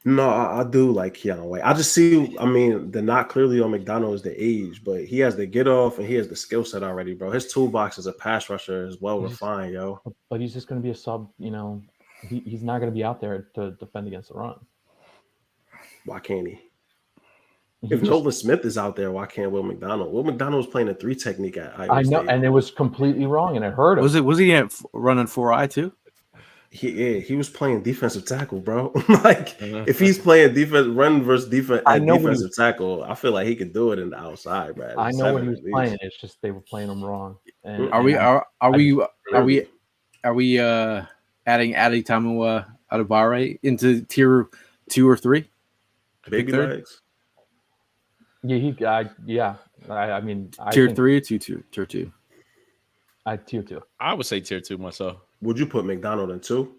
No, I do like Keon White. I just see. I mean, the knock clearly on McDonald is the age, but he has the get off and he has the skill set already, bro. His toolbox as a pass rusher is well refined, yo. But he's just going to be a sub. He's not going to be out there to defend against the run. Why can't he? If Nolan Smith is out there, why can't Will McDonald? Will McDonald was playing a 3 technique at Iowa State. And it was completely wrong, and it hurt him. Was he running 4-eye too? He was playing defensive tackle, bro. If he's playing run versus defensive tackle, I feel like he could do it in the outside, bro. I know what he was playing. It's just they were playing him wrong. Are we adding Adi Tamu Adibare into tier 2 or 3? Baby legs. Yeah, I mean, tier 3 or tier 2? Tier 2. Tier 2. I would say tier 2 myself. Would you put McDonald in 2?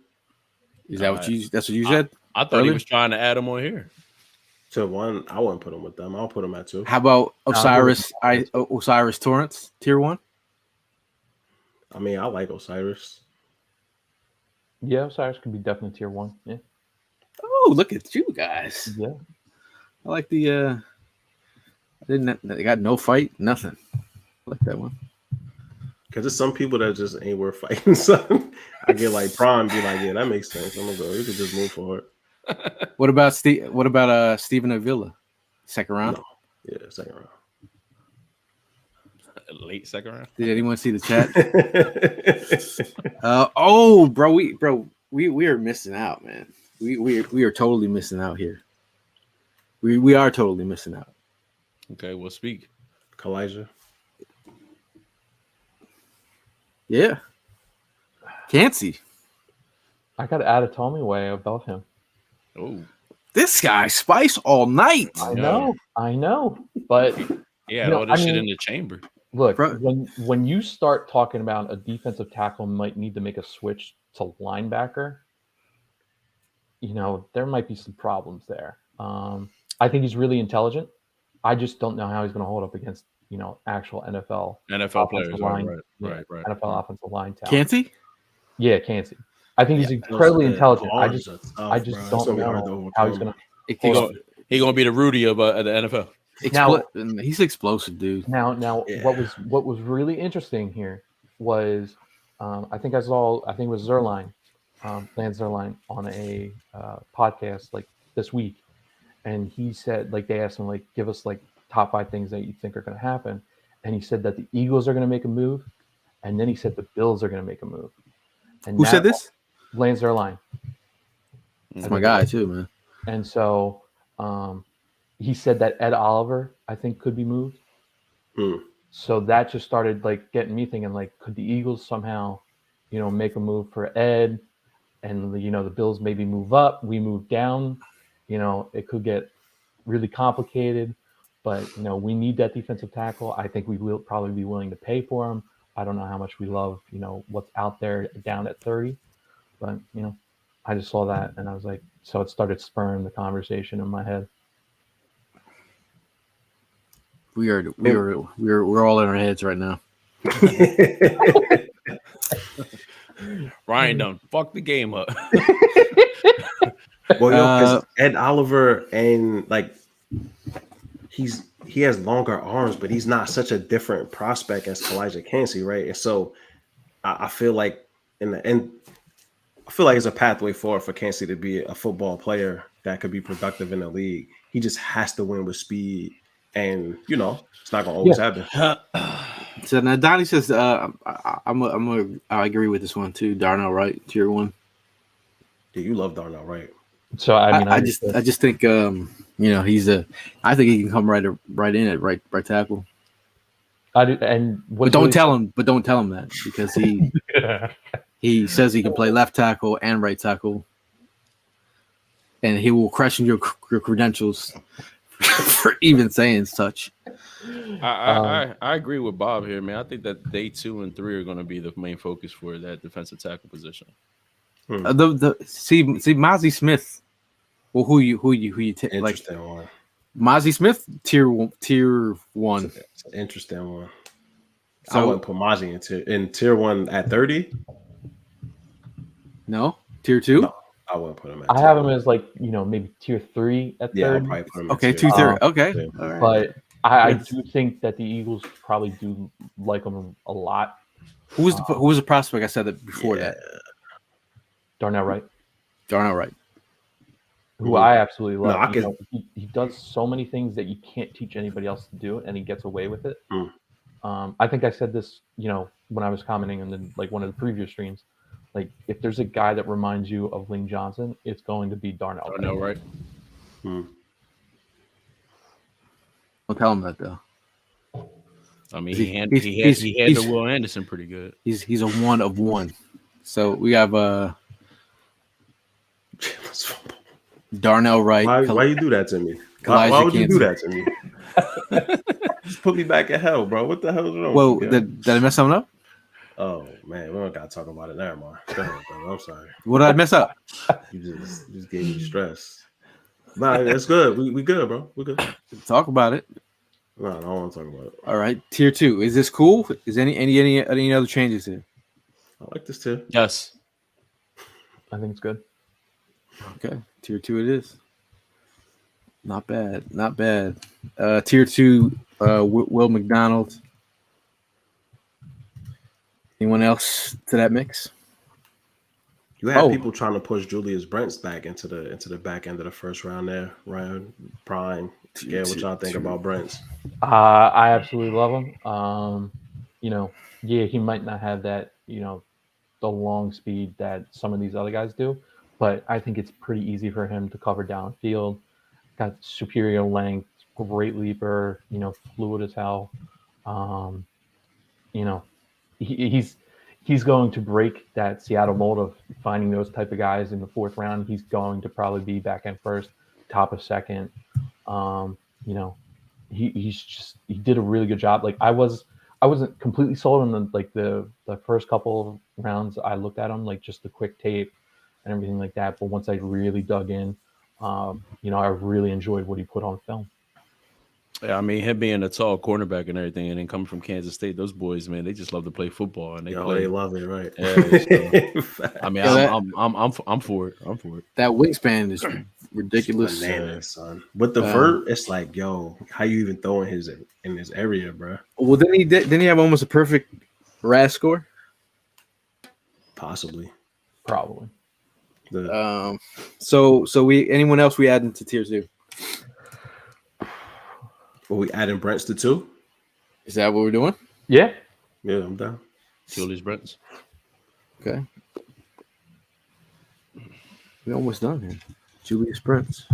Is that that's what you said? I thought he was trying to add him on here. To 1, I wouldn't put him with them. I'll put him at 2. How about Osiris Torrance, tier 1? I mean, I like Osiris. Yeah, Osiris could be definitely tier 1. Yeah. Oh, look at you guys. Yeah. I like the they got no fight, nothing. I like that one. Because there's some people that just ain't worth fighting. So I get like Prime, be like, yeah, that makes sense. I'm gonna go. You could just move forward. What about Stephen Avila? Second round? No. Yeah, second round. Late second round. Did anyone see the chat? We are missing out, man. We are totally missing out here. We are totally missing out. Okay, we'll speak. Kalijah. Yeah. Can't see. I got to add a Tommy way above him. Oh, this guy spice all night. I know, but He had all this shit in the chamber. Look, Bro. when you start talking about a defensive tackle might need to make a switch to linebacker, there might be some problems there. I think he's really intelligent. I just don't know how he's going to hold up against actual NFL players, offensive line, right. NFL offensive line talent. Can't he? Yeah, can't he? I think he's incredibly intelligent. I just don't know how he's going to. He's gonna be the Rudy of the NFL. Now he's explosive, dude. Now, what was really interesting here was I think it was Zerline, Lance Zerline on a podcast like this week, and he said they asked him give us top 5 things that you think are going to happen, and he said that the Eagles are going to make a move, and then he said the Bills are going to make a move. And who said this? Lance Zerline. That's my guy too, man. And so he said that Ed Oliver, I think, could be moved. So that just started getting me thinking, could the Eagles somehow, make a move for Ed, and the Bills maybe move up, we move down. It could get really complicated, but we need that defensive tackle. I think we will probably be willing to pay for him. I don't know how much we love, what's out there down at 30, but I just saw that and I was like, so it started spurring the conversation in my head. We're all in our heads right now. Ryan done fuck the game up. Well, because Ed Oliver and he has longer arms, but he's not such a different prospect as Elijah Cansey, right? And so I feel like in the end, I feel like it's a pathway forward for Cansey to be a football player that could be productive in the league. He just has to win with speed, and it's not gonna always happen. So now Donnie says, I agree with this one too. Darnell Wright, tier 1. Yeah, you love Darnell Wright. So I just think he's I think he can come right in at right tackle. I do, and but don't tell him that, because he he says he can play left tackle and right tackle, and he will question your credentials for even saying such. I agree with Bob here, man. I think that day 2 and 3 are going to be the main focus for that defensive tackle position. See Mozzie Smith. Well, who you take? Interesting one. Mozzie Smith, tier 1. It's an interesting one. So I wouldn't put Mozzie in tier 1 at 30. No, tier 2. No, I wouldn't put him. I have him as maybe tier 3 at 30. Yeah, I'll probably put him. Okay, tier 3. Okay, all right. But I do think that the Eagles probably do like him a lot. Who was the prospect? I said that before that. Darnell Wright. Who I absolutely love. He does so many things that you can't teach anybody else to do, and he gets away with it. I think I said this, when I was commenting on one of the previous streams. If there's a guy that reminds you of Lane Johnson, it's going to be Darnell Wright. Don't tell him that though. I mean, he handled Will Anderson pretty good. He's a 1 of 1. So we have Darnell Wright. Why you do that to me? Why would you do that to me? Just put me back in hell, bro. What the hell is wrong? Whoa, did I mess something up? Oh man, we don't gotta talk about it now, man. Go ahead, bro. I'm sorry. What did I mess up? You just gave me stress. Nah, it's good. We good, bro. We good. Talk about it. No, I don't want to talk about it. All right, tier 2. Is this cool? Is any other changes here? I like this tier. Yes, I think it's good. Okay, tier 2 it is. Not bad. Tier 2, Will McDonald. Anyone else to that mix? You have people trying to push Julius Brents back into the back end of the first round there. Ryan, Prime. Yeah, what y'all think about Brents? I absolutely love him. He might not have that, the long speed that some of these other guys do, but I think it's pretty easy for him to cover downfield. Got superior length, great leaper, fluid as hell. He's going to break that Seattle mold of finding those type of guys in the 4th round. He's going to probably be back end first, top of second. he did a really good job. Like I wasn't completely sold on the first couple of rounds. I looked at him like just the quick tape and everything like that. But once I really dug in, I really enjoyed what he put on film. Yeah, I mean, him being a tall cornerback and everything, and then coming from Kansas State, those boys, man, they just love to play football, and they love it, right? Yeah, so, I mean, Yeah, I'm for it. I'm for it. That wingspan is ridiculous. Bananas, son. But the vert, it's like, yo, how you even throwing in his area, bro? Well, didn't he have almost a perfect RAS score? Possibly. Probably. So anyone else we add into tier 2? Well, we adding Brents to 2? Is that what we're doing? Yeah. Yeah, I'm down. Julius Brents. Okay. We're almost done here. Julius Brents.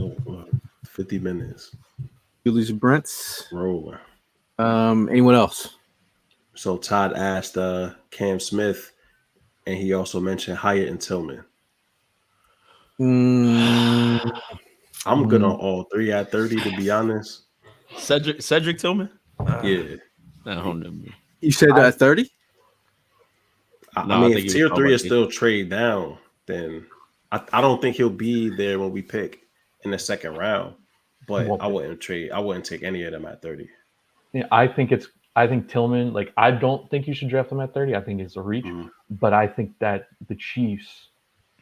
50 minutes. Julius Brents. Roll. Anyone else? So Todd asked Cam Smith, and he also mentioned Hyatt and Tillman. I'm good on all 3 at 30, to be honest. Cedric Tillman? Yeah. I don't know. You said that 30? I mean, if tier 3 is still trade down, then I don't think he'll be there when we pick in the second round. But I wouldn't take any of them at 30. Yeah, I think Tillman, like, I don't think you should draft him at 30. I think it's a reach. But I think that the Chiefs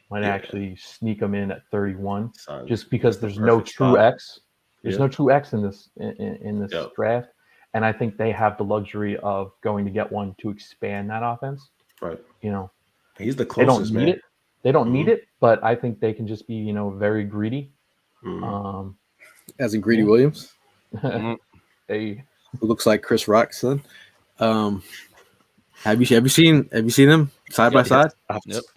might actually sneak him in at 31, just because there's no true X. There's no true X in this draft, and I think they have the luxury of going to get one to expand that offense. Right. He's the closest. They don't need it. They don't need it, but I think they can just be very greedy. As in Greedy Williams, who looks like Chris Rock's son. Have you seen them side by side?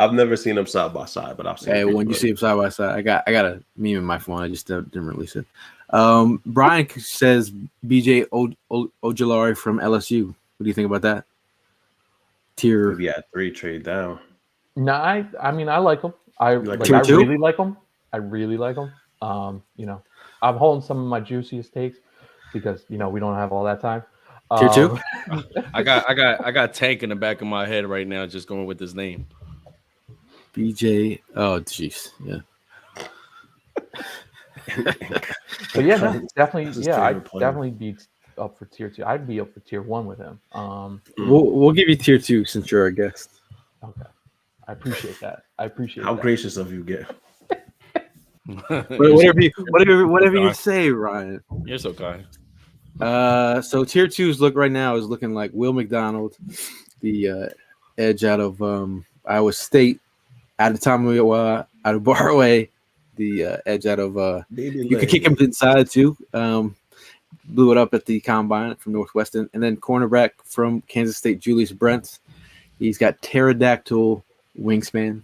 I've never seen them side by side, but I've seen. Hey, when you see them side by side, I got a meme in my phone. I just didn't release it. Brian says BJ Ojulari from LSU. What do you think about that? Tier maybe at 3 trade down. No, I mean I like him. I really like him. I really like him. I'm holding some of my juiciest takes because we don't have all that time. Tier 2? I got Tank in the back of my head right now, just going with his name. BJ. Oh, jeez. Yeah. But yeah, no, definitely. Yeah, I'd definitely be up for tier 2. I'd be up for tier 1 with him. We'll give you tier 2 since you're a guest. Okay, I appreciate that. How gracious of you, get. Whatever you say, Ryan. You're so kind. So tier 2's right now is looking like Will McDonald, the edge out of Iowa State, out of out of Barway, the edge out of you could kick him inside too. Blew it up at the combine from Northwestern, and then cornerback from Kansas State, Julius Brents. He's got pterodactyl wingspan.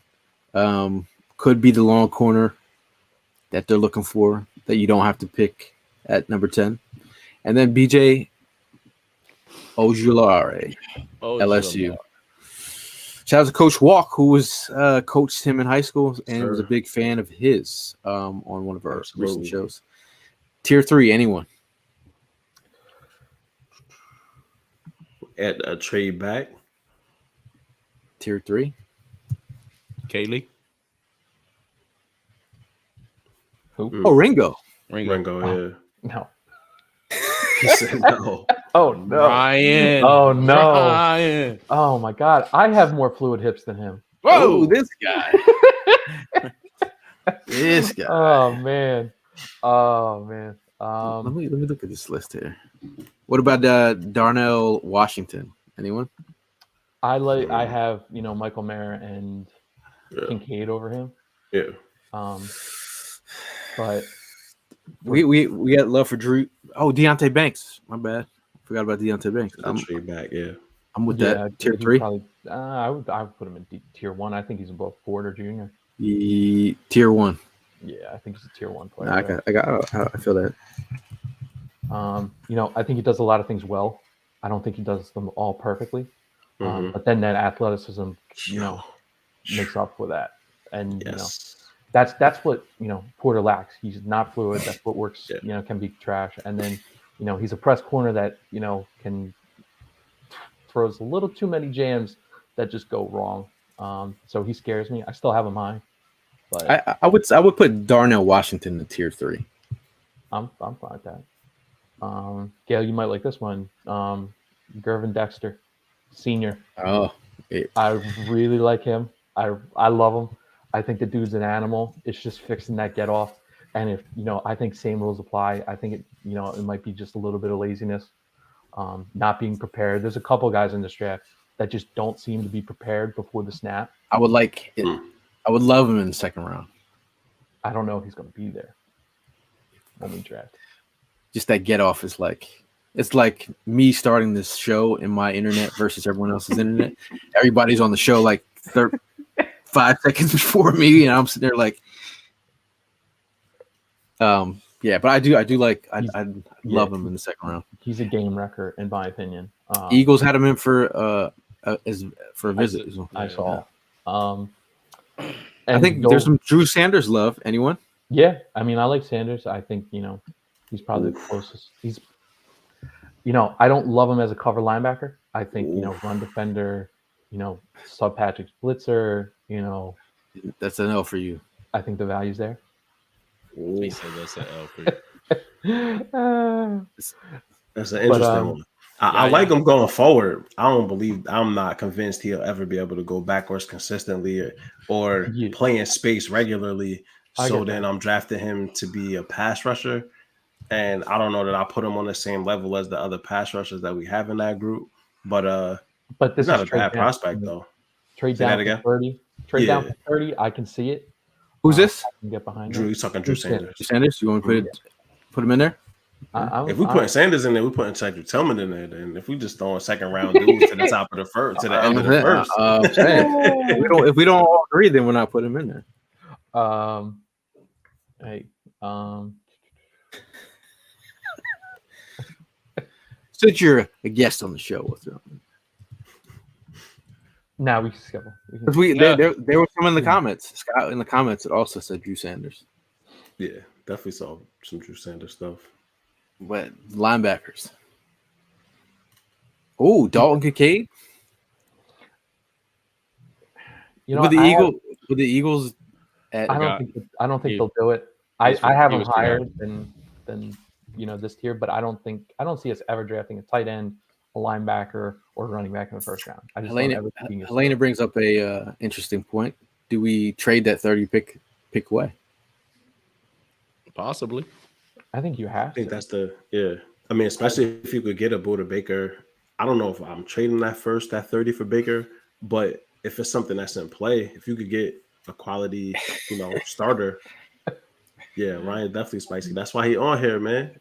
Could be the long corner that they're looking for that you don't have to pick at number 10. And then BJ Ojulari, LSU. Shout out to Coach Walk, who was coached him in high school and was a big fan of his on one of our recent shows. Tier 3, anyone? At a trade back. Tier 3. Kaylee. Who? Oh, Ringo. Yeah. No. He said no. Oh no. Ryan. Oh no. Ryan. Oh my God. I have more fluid hips than him. Whoa, this guy. This guy. Oh man. Let me look at this list here. What about Darnell Washington? Anyone? I have Michael Mayer and Kincaid over him. Yeah. But we got love for Drew. Oh, Deontay Banks. My bad. Forgot about Deontay Banks. Trade back. Yeah. I'm with that. Tier 3. I would put him in tier 1. I think he's above Porter Jr. Tier 1. Yeah, I think he's a tier 1 player. I feel that. I think he does a lot of things well. I don't think he does them all perfectly. But then that athleticism, makes up for that. And that's what Porter lacks. He's not fluid. That's what works. Can be trash. And then he's a press corner that can throws a little too many jams that just go wrong. So he scares me. I still have him high, but I would put Darnell Washington in tier 3. I'm fine with that. Gail, you might like this one. Gervin Dexter, senior. Oh, I really like him. I love him. I think the dude's an animal. It's just fixing that get off. And if I think same rules apply. I think it might be just a little bit of laziness, not being prepared. There's a couple guys in this draft that just don't seem to be prepared before the snap. I would like it. I would love him in the second round. I don't know if he's going to be there when we draft. Just that get off is it's like me starting this show in my internet versus everyone else's internet. Everybody's on the show like 5 seconds before me, and I'm sitting there like, yeah. But I love him in the second round. He's a game wrecker, in my opinion. Eagles had him in for a visit. I saw. I think there's some Drew Sanders love. Anyone? Yeah, I mean, I like Sanders. I think he's probably the closest. He's, I don't love him as a cover linebacker. I think run defender, sub Patrick blitzer. That's an L for you. I think the value's there. He said that's an L for you. That's an interesting one. I like him going forward. I'm not convinced he'll ever be able to go backwards consistently or play in space regularly. So then I'm drafting him to be a pass rusher. And I don't know that I'll put him on the same level as the other pass rushers that we have in that group. But this he's not is a bad prospect, though. Trade down to 30. Trade down to 30. I can see it. Who's this? I can get behind Drew. He's talking Drew Sanders. Sanders, you want to put him in there? If we put Sanders in there, we putting Cedric Tillman in there. Then if we just throwing second round dudes to the top of the first, to the end of the first, if we don't all agree, then we're not putting him in there. Hey, since you're a guest on the show, what's up? Now we can schedule. There were some in the comments. Scott in the comments that also said Drew Sanders. Yeah, definitely saw some Drew Sanders stuff. But linebackers. Oh, Dalton Kincaid. With the Eagles. I don't think they'll do it. I have them higher than this tier, but I don't see us ever drafting a tight end, a linebacker, or running back in the first round. I just Helena brings up a interesting point. Do we trade that 30 pick away? Possibly. I think you have. I think that's I mean, especially if you could get a Buda Baker. I don't know if I'm trading that 30 for Baker, but if it's something that's in play, if you could get a quality, starter. Yeah, Ryan definitely spicy. That's why he on here, man.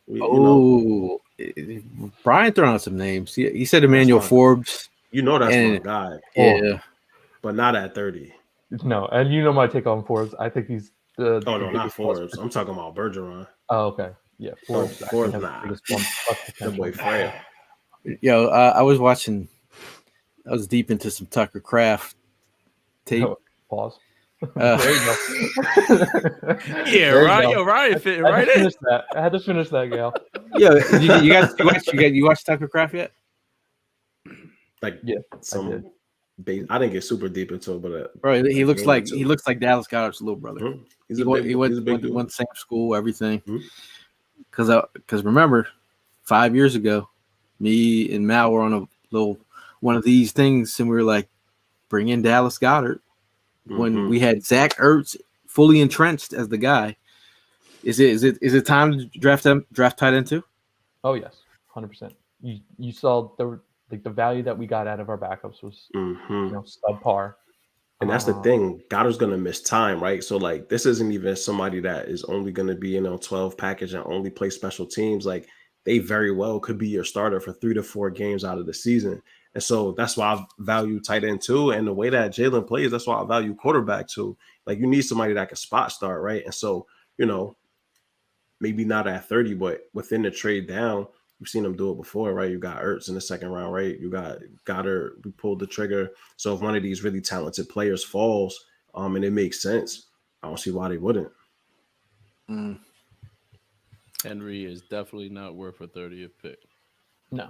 Brian throwing out some names. He said Emmanuel Forbes. That's my guy. Yeah, but not at 30. No, and my take on Forbes. I think he's the. Oh no, not Forbes. I'm talking about Bergeron. Oh, okay. Yeah, Forbes. Forbes, nah. That boy frail. Yo, I was deep into some Tucker Kraft tape. Pause. There you go. Yeah, Ryan fit right in. I had to finish that, Gail. Yeah, you watch Tucker Kraft yet? Like some base. I didn't get super deep into it, but bro, he looks like Dallas Goedert's little brother. Mm-hmm. He went the same school, everything. Because remember, 5 years ago, me and Mal were on a little one of these things, and we were like, bring in Dallas Goedert. When we had Zach Ertz fully entrenched as the guy, is it time to draft tight end too? Oh yes, 100%. You saw the value that we got out of our backups was subpar. And that's the thing. Goddard's gonna miss time, right? So like this isn't even somebody that is only gonna be in a 12 package and only play special teams. Like they very well could be your starter for 3 to 4 games out of the season. And so that's why I value tight end too. And the way that Jalen plays, that's why I value quarterback too. Like you need somebody that can spot start, right? And so, maybe not at 30, but within the trade down, you've seen them do it before, right? You got Ertz in the second round, right? You got Goddard, we pulled the trigger. So if one of these really talented players falls, and it makes sense, I don't see why they wouldn't. Henry is definitely not worth a 30th pick. No.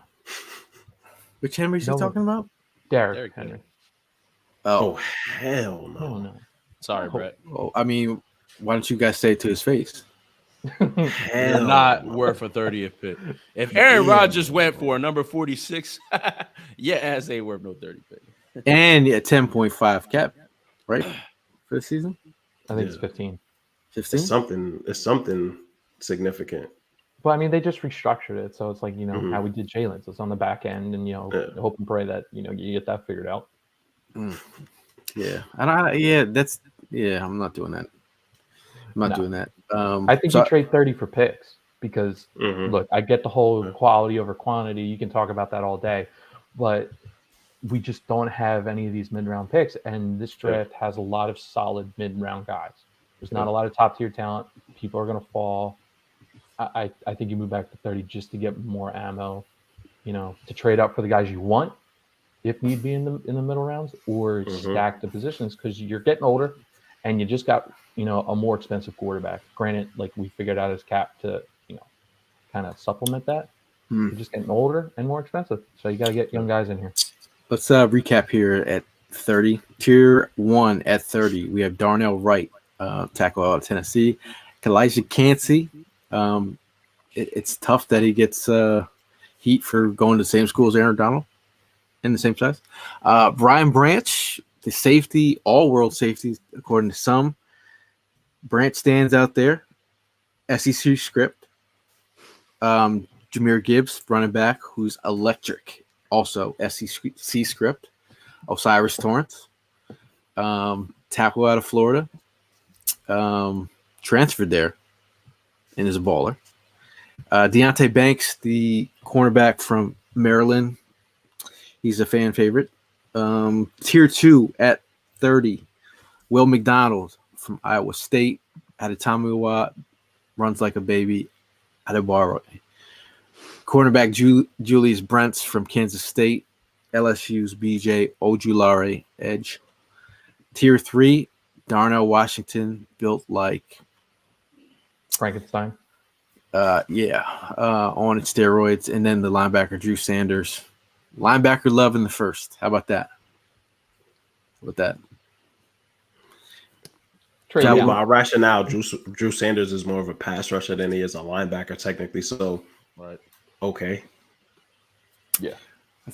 Which Henry's he No. talking about? Derrick Derrick Henry. Oh hell no. Hell no. Sorry, Oh. Brett. Well, I mean, why don't you guys say it to his face? You're Hell not no. worth a 30th pick. If Aaron Yeah. Rodgers went for a number 46, your ass ain't worth no 30 pick. And yeah, 10.5 cap, right? For the season? I think it's Yeah. 15. 15? It's something significant. But I mean, they just restructured it, so it's like Mhm. how we did Jalen. So it's on the back end, and Yeah. hope and pray that you get that figured out. Yeah. I'm not doing that. I'm not No. doing that. I think you trade 30 for picks because Mhm. look, I get the whole Yeah. quality over quantity. You can talk about that all day, but we just don't have any of these mid-round picks, and this draft has a lot of solid mid-round guys. There's not a lot of top-tier talent. People are going to fall. I think you move back to 30 just to get more ammo, to trade up for the guys you want, if need be in the middle rounds, or stack the positions because you're getting older, and you just got a more expensive quarterback. Granted, like we figured out his cap to kind of supplement that. You're just getting older and more expensive, so you got to get young guys in here. Let's recap here at 30. Tier 1 at 30. We have Darnell Wright, tackle out of Tennessee. Kalijah Cansey. It's tough that he gets heat for going to the same school as Aaron Donald in the same size. Brian Branch, the safety, all-world safety, according to some. Branch stands out there. SEC script. Jahmyr Gibbs, running back, who's electric. Also SEC script. Osiris Torrance, tackle out of Florida. Transferred there and is a baller. Deontay Banks, the cornerback from Maryland. He's a fan favorite. Tier 2 at 30. Will McDonald from Iowa State. Adetomiwa, runs like a baby. Adebayo. Cornerback Julius Brents from Kansas State. LSU's BJ Ojulari, edge. Tier 3, Darnell Washington, built like Frankenstein. on steroids. And then the linebacker Drew Sanders. Linebacker love in the first. How about that? With that. Trade That down. By rationale, Drew Sanders is more of a pass rusher than he is a linebacker, technically. So, Right. Okay. Yeah.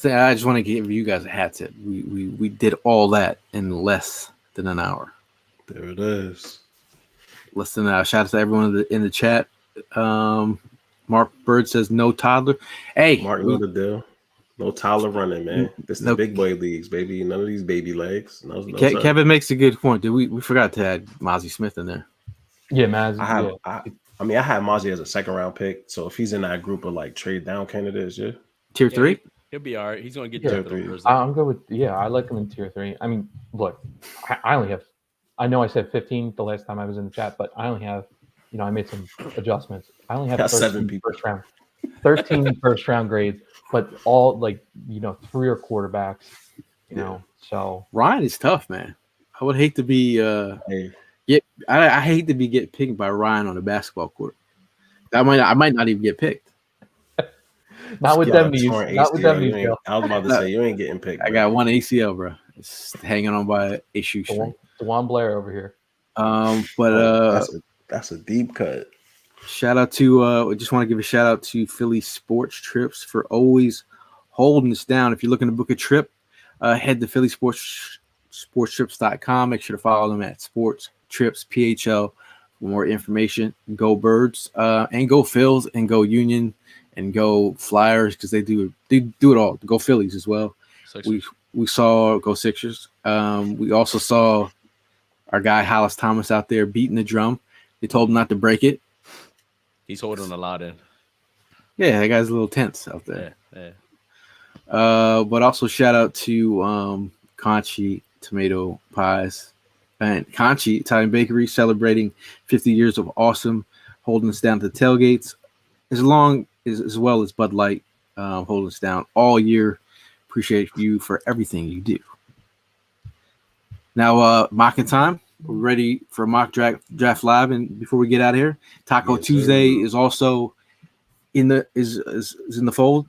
I just want to give you guys a hat tip. We did all that in less than an hour. There it is. Less than an hour. Shout out to everyone in the chat. Mark Bird says no toddler. Hey, Mark, know the deal. No Tyler running, man. This is the big boy leagues, baby. None of these baby legs. No, Kevin makes a good point. We forgot to add Mozzie Smith in there. Yeah, Maz. I mean, I had Mozzie as a second round pick. So if he's in that group of like trade down candidates, Tier 3? He'll be all right. He's going to get Tier drafted on 3. Thursday. I'm good with I like him in tier 3. I mean, look, I only have. I know I said 15 the last time I was in the chat, but I only have. I made some adjustments. I only have 13 first round. 13 first round grades, but all like 3 are quarterbacks. You know, so Ryan is tough, man. I would hate to be I hate to be get picked by Ryan on the basketball court. I might not even get picked. Not with them knees. Not with them knees, I was about to say you ain't getting picked. I got one ACL, bro. It's hanging on by a shoestring. DeJuan Blair over here. That's a deep cut. Shout out to I just want to give a shout out to Philly Sports Trips for always holding us down. If you're looking to book a trip, head to phillysportstrips.com. Make sure to follow them at Sports Trips PHL for more information. Go Birds, and go Phils, and go Union, and go Flyers, because they do it all. Go Phillies as well. Sixers. We saw go Sixers. We also saw our guy Hollis Thomas out there beating the drum. They told him not to break it. He's holding a lot in. Yeah, that guy's a little tense out there. Yeah. But also shout out to Conchi Tomato Pies and Conchi Italian Bakery celebrating 50 years of awesome, holding us down to the tailgates, as well as Bud Light holding us down all year. Appreciate you for everything you do. Now, mocking time. we're ready for mock draft live. And before we get out of here, Taco Tuesday is also in the in the fold.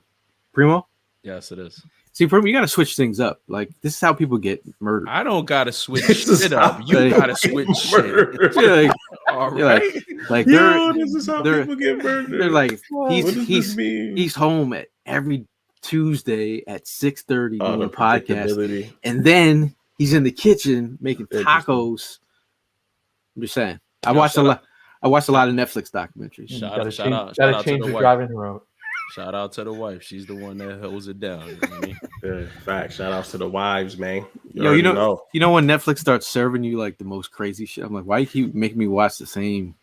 Primo. Yes, it is. See, Primo, you got to switch things up. Like this is how people get murdered. I don't gotta switch shit up. You gotta switch shit. Like, All right. Like this is how people get murdered. They're like he's he's home at every Tuesday at 6:30 doing the a podcast, predictability. and then he's in the kitchen making tacos. I'm just saying. I watched a lot of Netflix documentaries. Shout out Gotta to change the your wife. driving route. Shout out to the wife. She's the one that holds it down. You know what I mean? Yeah, fact. Shout outs to the wives, man. You know when Netflix starts serving you like the most crazy shit. I'm like, why you keep making me watch the same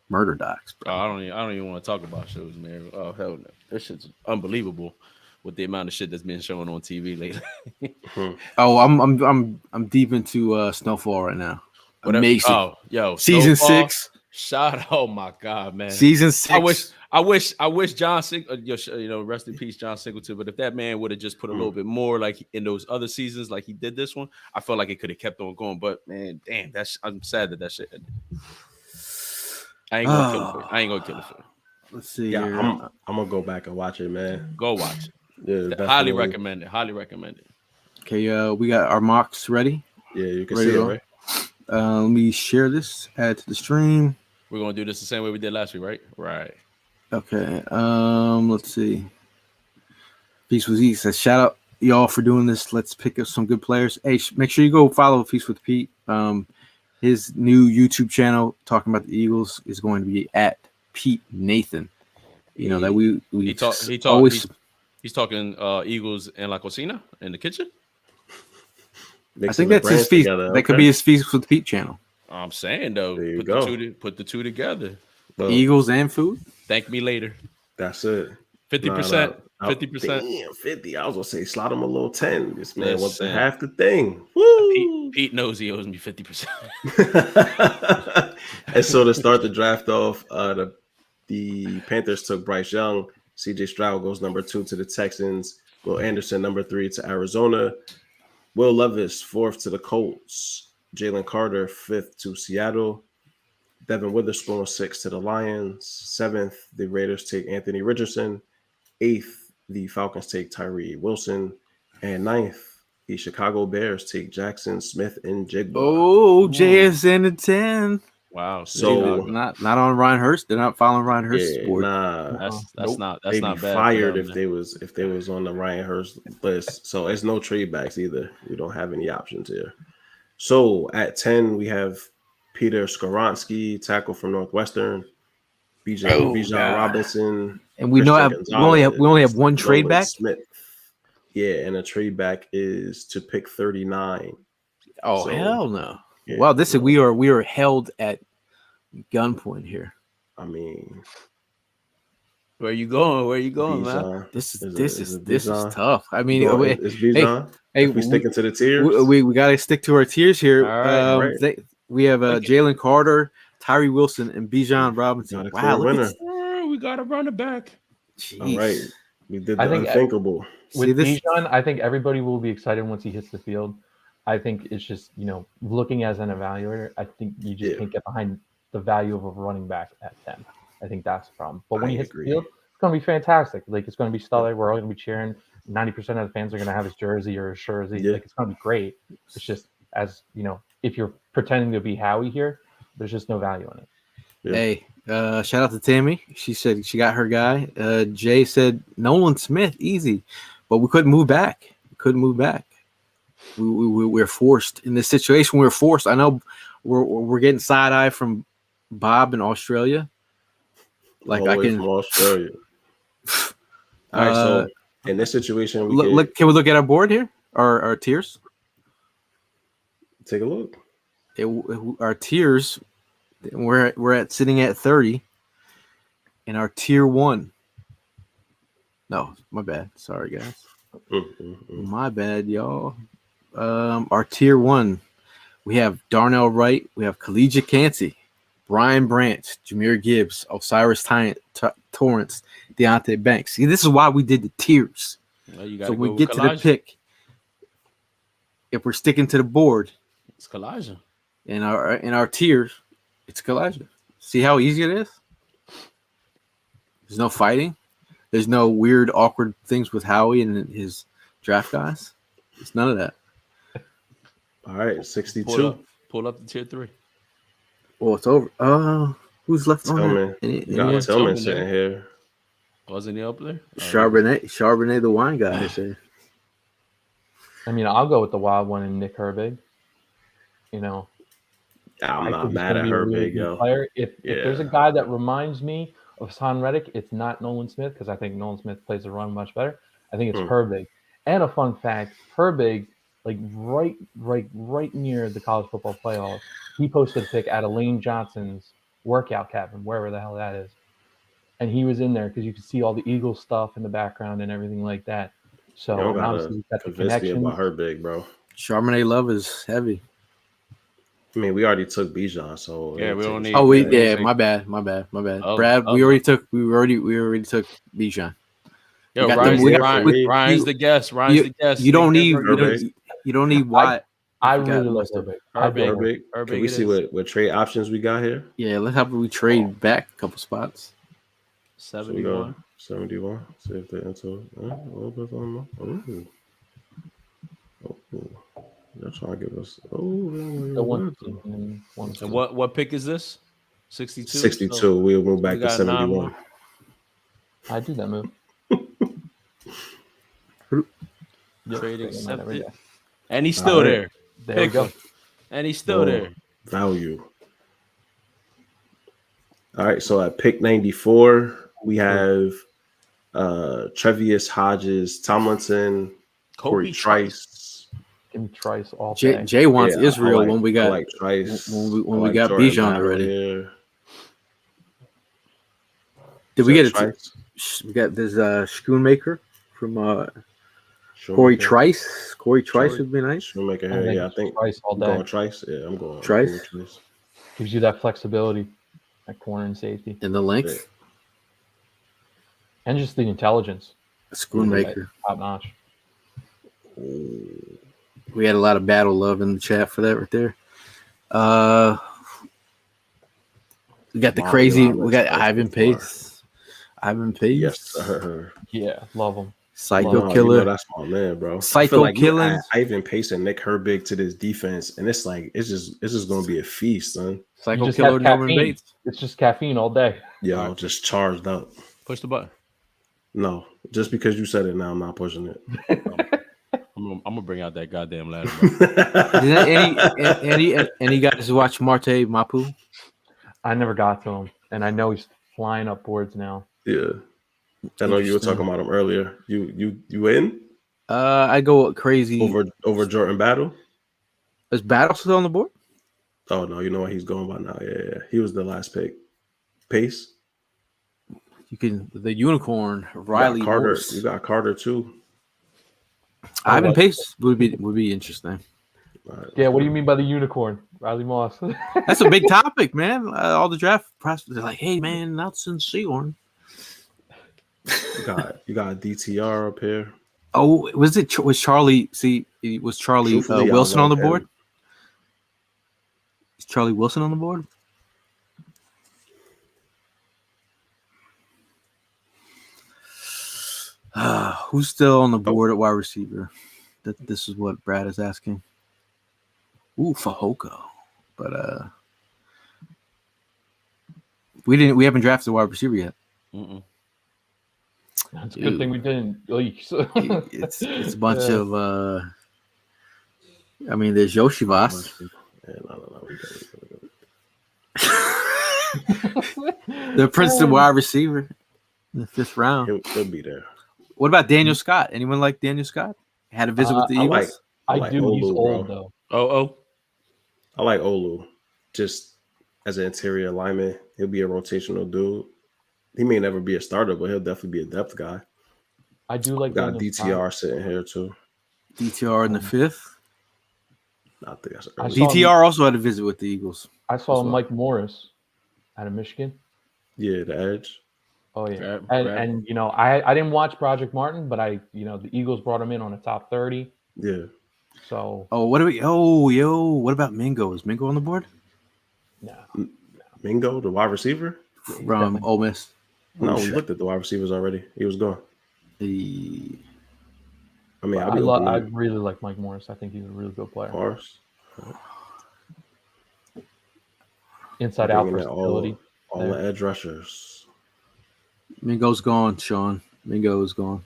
murder docs, bro? I don't even want to talk about shows, man. Oh hell no, that shit's unbelievable with the amount of shit that's been shown on TV lately. Oh, I'm deep into Snowfall right now. Amazing. Oh, yo, season Snowfall, 6. Oh my god, man. Season 6. I wish John rest in peace, John Singleton. But if that man would have just put a little bit more like in those other seasons, like he did this one, I felt like it could have kept on going. But man, damn, I'm sad that shit ended. I ain't gonna kill it. I ain't gonna kill it. Let's see. Yeah, here. I'm gonna go back and watch it, man. Go watch it. Yeah, Highly definitely. recommend it. Highly recommend it. Okay, we got our mocks ready. Yeah, you can Ready see it, to right? Let me share this. Add to the stream. We're gonna do this the same way we did last week, right? Right. Okay. Let's see. Feast with Pete says, shout out y'all for doing this. Let's pick up some good players. Hey, make sure you go follow Feast with Pete. His new YouTube channel talking about the Eagles is going to be at Pete Nathan. You know that he's talking Eagles in La Cocina in the kitchen. I think that's his feast. Together. That could be his Feast with Pete channel. I'm saying though, put the two together. Well, Eagles and food. Thank me later. That's it. 50%. 50%. Damn, 50. I was gonna say slot him a little 10. This man wants to Listen. half the thing. Woo! Pete knows he owes me 50%. And so to start the draft off, the Panthers took Bryce Young. CJ Stroud goes number 2 to the Texans. Will Anderson number 3 to Arizona. Will Levis 4th to the Colts. Jalen Carter 5th to Seattle. Devin Witherspoon 6th to the Lions. 7th, the Raiders take Anthony Richardson. 8th, the Falcons take Tyree Wilson. And 9th, the Chicago Bears take Jackson Smith and Jigba. Oh, JSN at 10. Wow. So not on Ryan Hurst. They're not following Ryan Hurst's board. Nah, that's not they'd not be bad. fired if they was on the Ryan Hurst list. So it's no trade backs either. We don't have any options here. So at 10, we have Peter Skoronsky, tackle from Northwestern. Bijan Robinson, and we know we only have one trade back. Smith. Yeah, and a trade back is to pick 39. Oh, So, hell no! yeah, Wow, we are held at gunpoint here. I mean, Where you going, man? Bijan. This is Bijan? tough. I mean, It's Bijan. hey, If we sticking to the tiers. we got to stick to our tiers here. All right. We have Jalen Carter, Tyree Wilson, and Bijan Robinson. Got a clear winner. We got to run it back. All right, we did the I think- unthinkable. With Bijan, I think everybody will be excited once he hits the field. I think it's just, looking as an evaluator, I think you just can't get behind the value of a running back at 10. I think that's the problem. But when he hits the field, it's going to be fantastic. Like, it's going to be stellar. We're all going to be cheering. 90% of the fans are going to have his jersey or his jersey. Yeah. Like, it's going to be great. It's just, as if you're pretending to be Howie here, there's just no value in it. Yeah. Hey, shout out to Tammy. She said she got her guy. Jay said Nolan Smith, easy, but we couldn't move back. We're forced in this situation. We're forced. I know we're getting side eye from Bob in Australia. Like All the I way can from Australia. All right, so in this situation, can we look at our board here? Our tiers. Take a look. Our tiers. We're at sitting at 30, and our tier 1. No, my bad. Sorry, guys. My bad, y'all. Our tier 1, we have Darnell Wright, we have Collegiate Cansey, Brian Branch, Jahmyr Gibbs, Osiris Torrance, Deontay Banks. See, this is why we did the tiers. Well, so when we get to the pick, if we're sticking to the board, it's Kalijah. in our tiers, it's Kalijah. See how easy it is? There's no fighting. There's no weird, awkward things with Howie and his draft guys. It's none of that. All right, 62. Pull up the tier 3. Well, it's over. Who's left on Tillman. there? You got Anyone? Tillman Tillman sitting there. here. Wasn't he up there? Charbonnet, the wine guy. I say. I mean, I'll go with the wild one in Nick Herbig. You know, I'm I not think he's mad gonna at be a her, really big good yo. player. If there's a Yeah. guy that reminds me of Hassan Reddick, it's not Nolan Smith because I think Nolan Smith plays the run much better. I think it's Herbig. And a fun fact, Herbig, like right near the college football playoffs, he posted a pic out of Lane Johnson's workout cabin, wherever the hell that is. And he was in there because you could see all the Eagles stuff in the background and everything like that. So You don't obviously gotta he's got the convince me connections. about her, big bro. Charbonnet love is heavy. I mean, we already took Bijan, so Yeah, we don't need- Oh, Yeah, my bad. Oh, Brad, oh. we already took Bijan. Yo, got Ryan's, them- we got- Ryan, we- Ryan's you- the guest. Ryan's the guest. You don't need Herbig. you don't need Watt. I forgot really like most of Herbig. I do. Herbig. Herbig Can we it see is. what trade options we got here? Yeah, let's have we trade back a couple spots. So we go 71. 71. See if they're into a little bit on them. Oh, they're trying to give us. The one and one. And what pick is this? 62? 62. So We'll move back we to got 9 71. more. I do that move. Trade Yep. accepted. And he's still right. there. There we Pick go. him. And he's still Oh, there. Value. All right, so at pick 94, we have Trevius Hodges, Tomlinson, Corey Trice. Give me Trice all day. Jay wants Yeah, Israel I like- when we I got like Trice. when I we like got Jordan Bijan Battle already. here. Did we get Trice? We got this Schoonmaker from Shoemaker. Corey Trice. Corey Trice would be nice. Shoemaker I here. think Yeah, I think Trice all I'm day. going Trice. Yeah, I'm going Trice? Trice. Gives you that flexibility at corner and safety. And the length. And just the intelligence. Schoonmaker. Top notch. We had a lot of battle love in the chat for that right there. We got the Wow, crazy. yeah, We got that's Ivan before. Pace. Ivan Pace. Yes, sir. Yeah, love them. Psycho No, Killer. that's my man, bro. Psycho I feel Killers. like Ivan Pace and Nick Herbig to this defense, and it's like it's just gonna be a feast, son. Psycho You just Killer have Norman caffeine. Bates. It's just caffeine all day. Yo, just charged up. Push the button. No, just because you said it now, I'm not pushing it. I'm gonna bring out that goddamn ladder. Bro. Did any guys watch Marte Mapu? I never got to him, and I know he's flying up boards now. Yeah, I know you were talking about him earlier. You in I go crazy. over Jordan Battle? Is Battle still on the board? Oh no, you know what he's going by now. Yeah, he was the last pick. Pace. You can the unicorn You Riley got Carter. Morse. You got Carter too. Ivan Pace would be interesting. All right. Yeah, what do you mean by the unicorn? Riley Moss. That's a big topic, man. All the draft prospects are like, "Hey, man, Nelson Seahorn." You got DTR up here. Oh, was Charlie? See, it was Charlie Truthfully, I Wilson on the love board? him. Is Charlie Wilson on the board? Who's still on the board at wide receiver? This is what Brad is asking. Ooh, Fahoko, but we haven't drafted a wide receiver yet. Mm-mm. It's a good thing we didn't. It's a bunch of. I mean, there's Yoshivas. Yeah, no. The Princeton wide receiver in the 5th round. He'll be there. What about Daniel Scott? Anyone like Daniel Scott? Had a visit with the I Eagles. I like do. He's Olu, old bro. though. Oh. I like Olu just as an interior lineman. He'll be a rotational dude. He may never be a starter, but he'll definitely be a depth guy. I do like Got Daniel Scott. DTR sitting here too. DTR in the 5th. I think that's I early. saw- DTR also had a visit with the Eagles. I saw That's what- Mike Morris out of Michigan. Yeah, the edge. Oh yeah, Brad- and, Brad- and you know I didn't watch Project Martin, but the Eagles brought him in on a top 30. Yeah. So what do we? What about Mingo? Is Mingo on the board no, Mingo, the wide receiver? he's from definitely- Ole Miss? No, Oh, we shit. looked at the wide receivers already. He was gone. The I mean, I, I'll be open I with really like Mike Morris. I think he's a really good player. Morris. Inside out Bringing in versatility. all the edge rushers. Mingo's gone, Sean. Mingo is gone.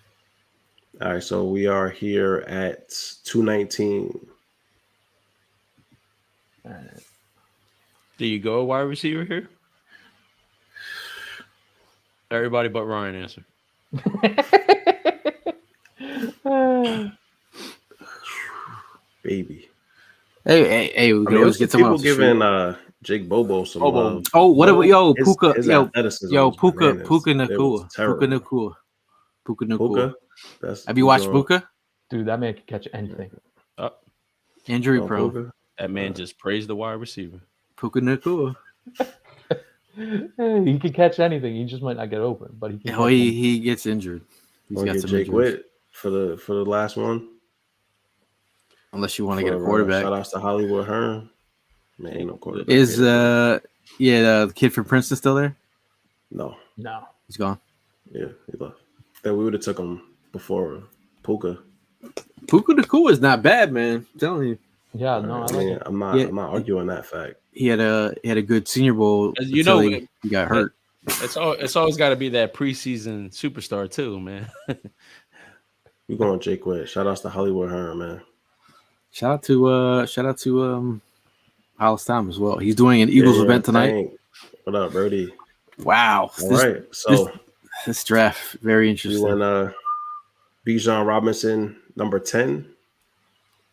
All right, so we are here at 219. All right. Do you go wide receiver here? Everybody but Ryan answer. Baby. Hey, we I can mean, always there's get some someone people else. giving Jake Bobo some love. Oh, what about His- Puka? his Yo, athleticism yo, was Puka bananas. Puka It was Nakua. terrible. Puka Nakua. Puka? That's Have you watched Puka? Dude, that man can catch anything. Injury No, prone. Puka? That man just praised the wide receiver. Puka Nakua. He can catch anything. He just might not get open, but he can. Oh, catch anything. he gets injured. He's Want got to get some Jake injuries. Witt for the last one? Unless you want to get a For, quarterback. shout outs to Hollywood Hearn. Man, ain't no quarterback. Is here. the kid from Princeton still there? No. No. He's gone. Yeah, he left. Then we would have took him before Puka. Puka Nakua is not bad, man. I'm telling you. Yeah, no, I I like mean, it. I'm not arguing that fact. He had a good Senior Bowl As you until know, he got hurt. It's always got to be that preseason superstar too, man. We going Jake Witt. Shout outs to Hollywood Hearn, man. Shout out to Hollis Tom as well. He's doing an Eagles event tonight. Dang. What up, Brody? Wow. All right. So This draft, very we interesting. went Bijan Robinson, number 10.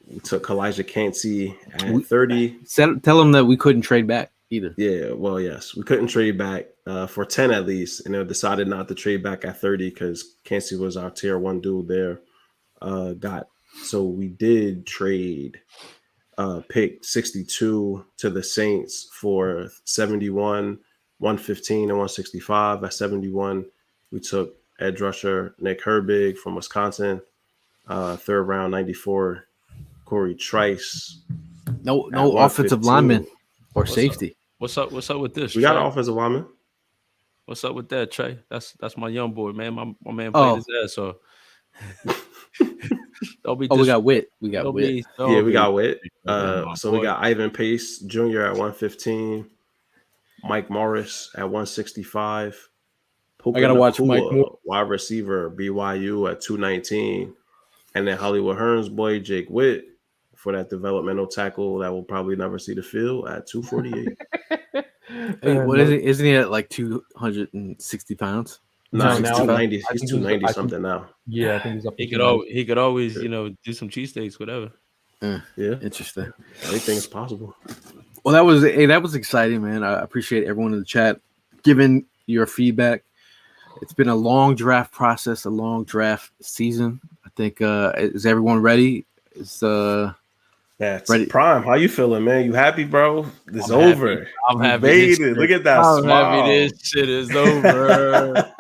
We took Elijah Cansey at 30. Tell him that we couldn't trade back either. Yeah, well, yes. We couldn't trade back for 10 at least. And they decided not to trade back at 30 because Cansey was our tier 1 dude there. So we did trade pick 62 to the Saints for 71, 115, and 165. At 71, we took edge rusher Nick Herbig from Wisconsin. Third round, 94, Corey Trice. No offensive lineman or safety. What's up with this? We got Trey? an offensive lineman. What's up with that, Trey? That's my young boy, man. My man played his ass, so don't be. We got Witt. We got Witt. Yeah, we got Witt. my So boy. we got Ivan Pace Jr. at 115, Mike Morris at 165. I gotta watch Mike Morris. Wide receiver BYU at 219, and then Hollywood Hearn's boy Jake Witt for that developmental tackle that will probably never see the field at 248. Hey, what is it? Isn't he at like 260 pounds? No, he's now 290. I He's think 290 something now. Yeah, I think he's up. He could always do some cheesesteaks, whatever. Yeah, Interesting. anything is possible. Well, that was exciting, man. I appreciate everyone in the chat giving your feedback. It's been a long draft process, a long draft season. I think is everyone ready? That's Ready. Prime. How you feeling, man? You happy, bro? It's I'm over. happy. I'm You happy. made it. Look at that I'm smile. happy this shit is over.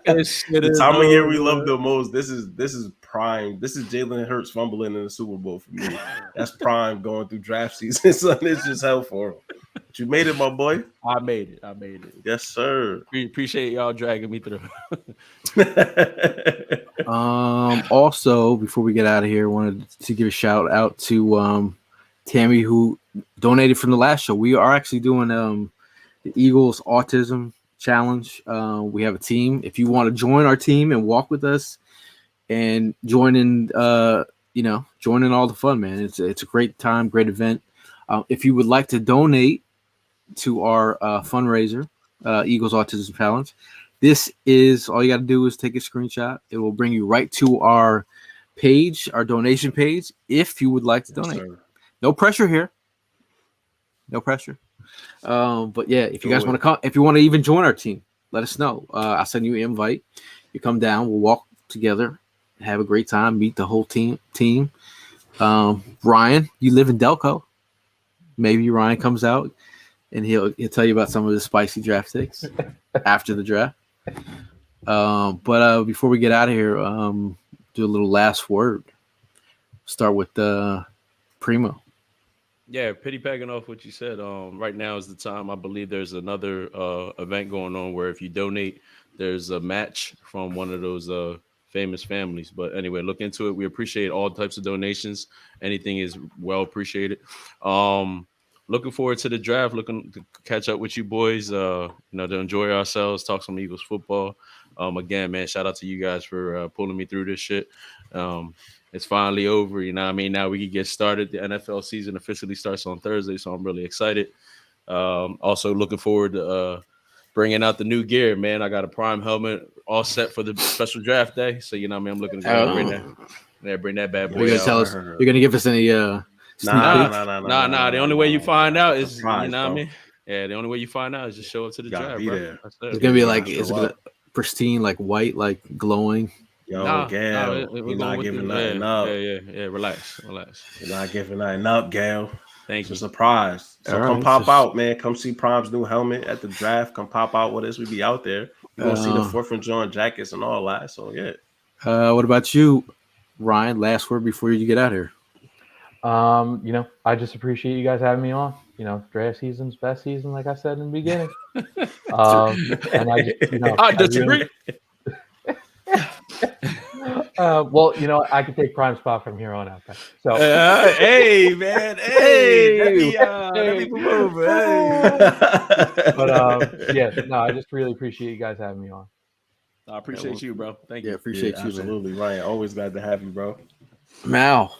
This shit The is time of year we over. love the most. This is prime. This is Jalen Hurts fumbling in the Super Bowl for me. That's prime going through draft season. Son, it's just hell for him. But you made it, my boy. I made it. Yes, sir. Appreciate y'all dragging me through. Also, before we get out of here, I wanted to give a shout out to Tammy, who donated from the last show. We are actually doing the Eagles Autism Challenge. We have a team. If you want to join our team and walk with us and join in, join in all the fun, man. It's a great time, great event. If you would like to donate to our fundraiser, Eagles Autism Challenge, this is all you got to do is take a screenshot. It will bring you right to our page, our donation page, if you would like to donate. Sir. No pressure here. No pressure. But yeah, if you guys want to come, if you want to even join our team, let us know. I'll send you an invite. You come down, we'll walk together, have a great time, meet the whole team. Ryan, you live in Delco. Maybe Ryan comes out and he'll tell you about some of the spicy draft takes after the draft. But before we get out of here, do a little last word. start with Primo. Yeah, piggybacking off what you said. Right now is the time. I believe there's another event going on where if you donate, there's a match from one of those famous families. But anyway, look into it. We appreciate all types of donations. Anything is well appreciated. Looking forward to the draft. Looking to catch up with you boys. To enjoy ourselves, talk some Eagles football. Again, man, shout out to you guys for pulling me through this shit. It's finally over, you know what I mean? Now we can get started. The NFL season officially starts on Thursday, so I'm really excited. Also looking forward to bringing out the new gear, man. I got a Prime helmet all set for the special draft day. So, you know what I mean? I'm looking to go ahead and bring that bad boy You're gonna out. tell us? You're gonna give us any sneak peek? Nah. The only way you find out is, surprise, you know what I bro. mean? Yeah, the only way you find out is just show up to the Gotta draft, be bro. there. That's It's it. gonna be You like gotta it's show gonna up. pristine, like white, like glowing. Yo, Gail, we're you're going not with giving the- nothing up. Yeah. Relax. You're not giving nothing up, Gail. Thank It's you. a surprise. So All come right, pop so- out, man. Come see Prime's new helmet at the draft. Come pop out with us. We be out there. You're gonna see the 4th and Jawn jackets and all that. So yeah. What about you, Ryan? Last word before you get out here. I just appreciate you guys having me on. Draft season's best season, like I said in the beginning. And I just, I disagree. I can take Prime spot from here on out. So, Hey, man. Hey, let me move over. Hey. but I just really appreciate you guys having me on. I appreciate you, bro. Thank you. Yeah, appreciate you, absolutely, Ryan. Always glad to have you, bro. man. Mal.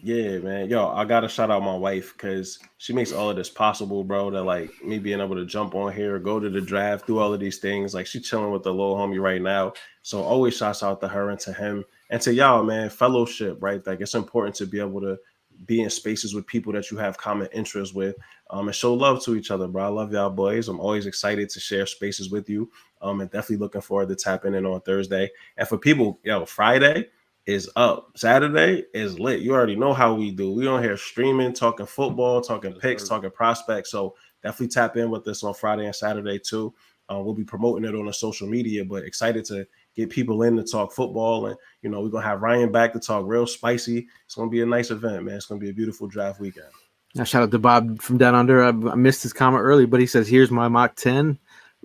Yeah, man. Yo, I gotta shout out my wife because she makes all of this possible, bro. That like me being able to jump on here, go to the draft, do all of these things. Like she's chilling with the little homie right now. So always shouts out to her and to him and to y'all, man. Fellowship, right? Like it's important to be able to be in spaces with people that you have common interests with, and show love to each other, bro. I love y'all boys. I'm always excited to share spaces with you. And definitely looking forward to tapping in on Thursday. And for people, Friday is up. Saturday is lit. You already know how we do. We on here streaming, talking football, talking picks, talking prospects. So definitely tap in with us on Friday and Saturday too. We'll be promoting it on the social media, but excited to get people in to talk football. And, we're going to have Ryan back to talk real spicy. It's going to be a nice event, man. It's going to be a beautiful draft weekend. Now, shout out to Bob from down under. I missed his comment earlier, but he says, here's my mock 10.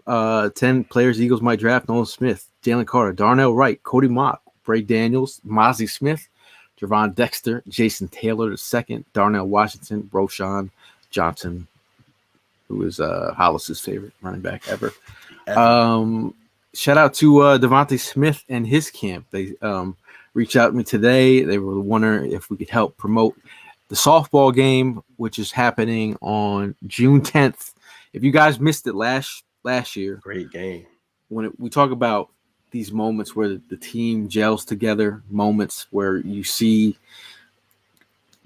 10 players the Eagles might draft: Nolan Smith, Jalen Carter, Darnell Wright, Cody Mock, Bray Daniels, Mozzie Smith, Javon Dexter, Jason Taylor II, Darnell Washington, Roshan Johnson, who is Hollis's favorite running back ever. Shout out to Devontae Smith and his camp. They reached out to me today. They were wondering if we could help promote the softball game, which is happening on June 10th. If you guys missed it last year, great game. When we talk about these moments where the team gels together, moments where you see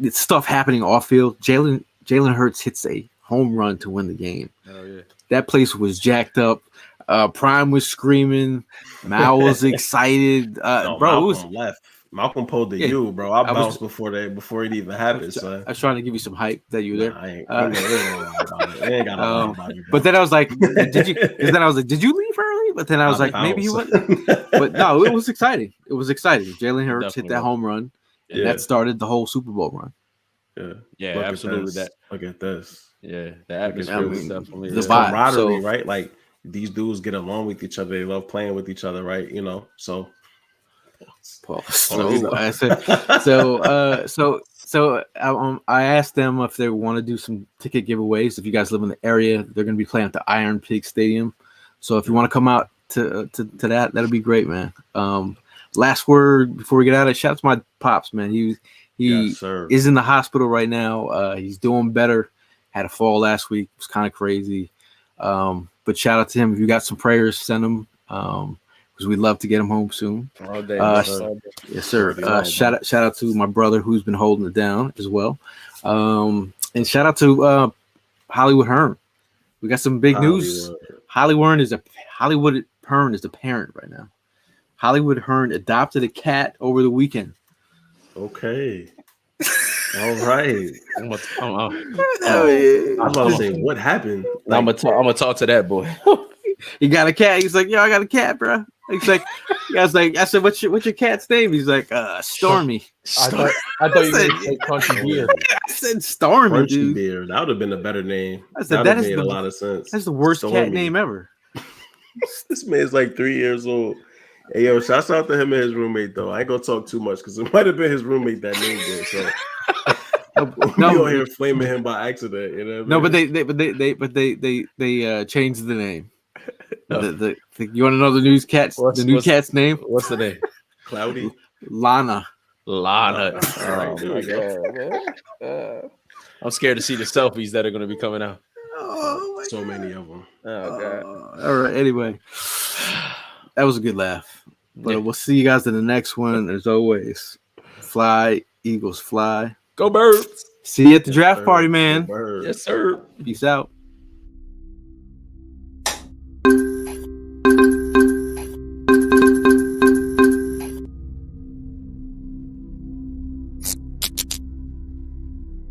stuff happening off field, Jalen Hurts hits a home run to win the game. Oh yeah, that place was jacked up. Prime was screaming. Mal was excited. No, bro, Malcolm left. Malcolm pulled the U, bro. I bounced before it even happened. Son. I was trying to give you some hype that you were there. I ain't got no about it, bro. But then I was like, did you? Because then I was like, did you leave early? But then I was like, maybe he wasn't. But no, it was exciting. It was exciting. Jalen Hurts hit that home run, and that started the whole Super Bowl run. Yeah, absolutely. Look at this. Yeah, the atmosphere was definitely the vibe. camaraderie, right? Like these dudes get along with each other. They love playing with each other, right? So. I asked them if they want to do some ticket giveaways. If you guys live in the area, they're going to be playing at the Iron Pig Stadium. So if you want to come out to that, that'll be great, man. Last word before we get out of it, shout out to my pops, man. He is in the hospital right now. He's doing better. Had a fall last week. It was kind of crazy. But shout out to him. If you got some prayers, send them. Because we'd love to get him home soon. All day, yes, sir. Shout out to my brother who's been holding it down as well. And shout out to Hollywood Hearn. We got some big news. Hollywood Hearn is the parent right now. Hollywood Hearn adopted a cat over the weekend. Okay. All right. I'm about to say, what happened? I'm gonna talk to that boy. He got a cat. He's like, yo, I got a cat, bro. He's like, guy's like, I said, what's your cat's name? He's like, Stormy. I thought you were going to say Crunchy Beard. I said Stormy, Crunchy dude. Beard. That would have been a better name. I said, that that made is a lot of sense. That's the worst cat Stormy. name ever. This man's like 3 years old. Hey, yo, shouts out to him and his roommate, though. I ain't gonna talk too much because it might have been his roommate that named it. So No, we over here flaming him by accident. You know what I mean? they changed the name. No. You want to know the new cat's name? What's the name? Cloudy. Lana. Lana. All right, there we go. I'm scared to see the selfies that are going to be coming out. So many of them. Oh god. All right. Anyway, that was a good laugh. But we'll see you guys in the next one. As always, fly, Eagles, fly. Go Birds. See you at the draft party, man. Bird. Yes, sir. Peace out.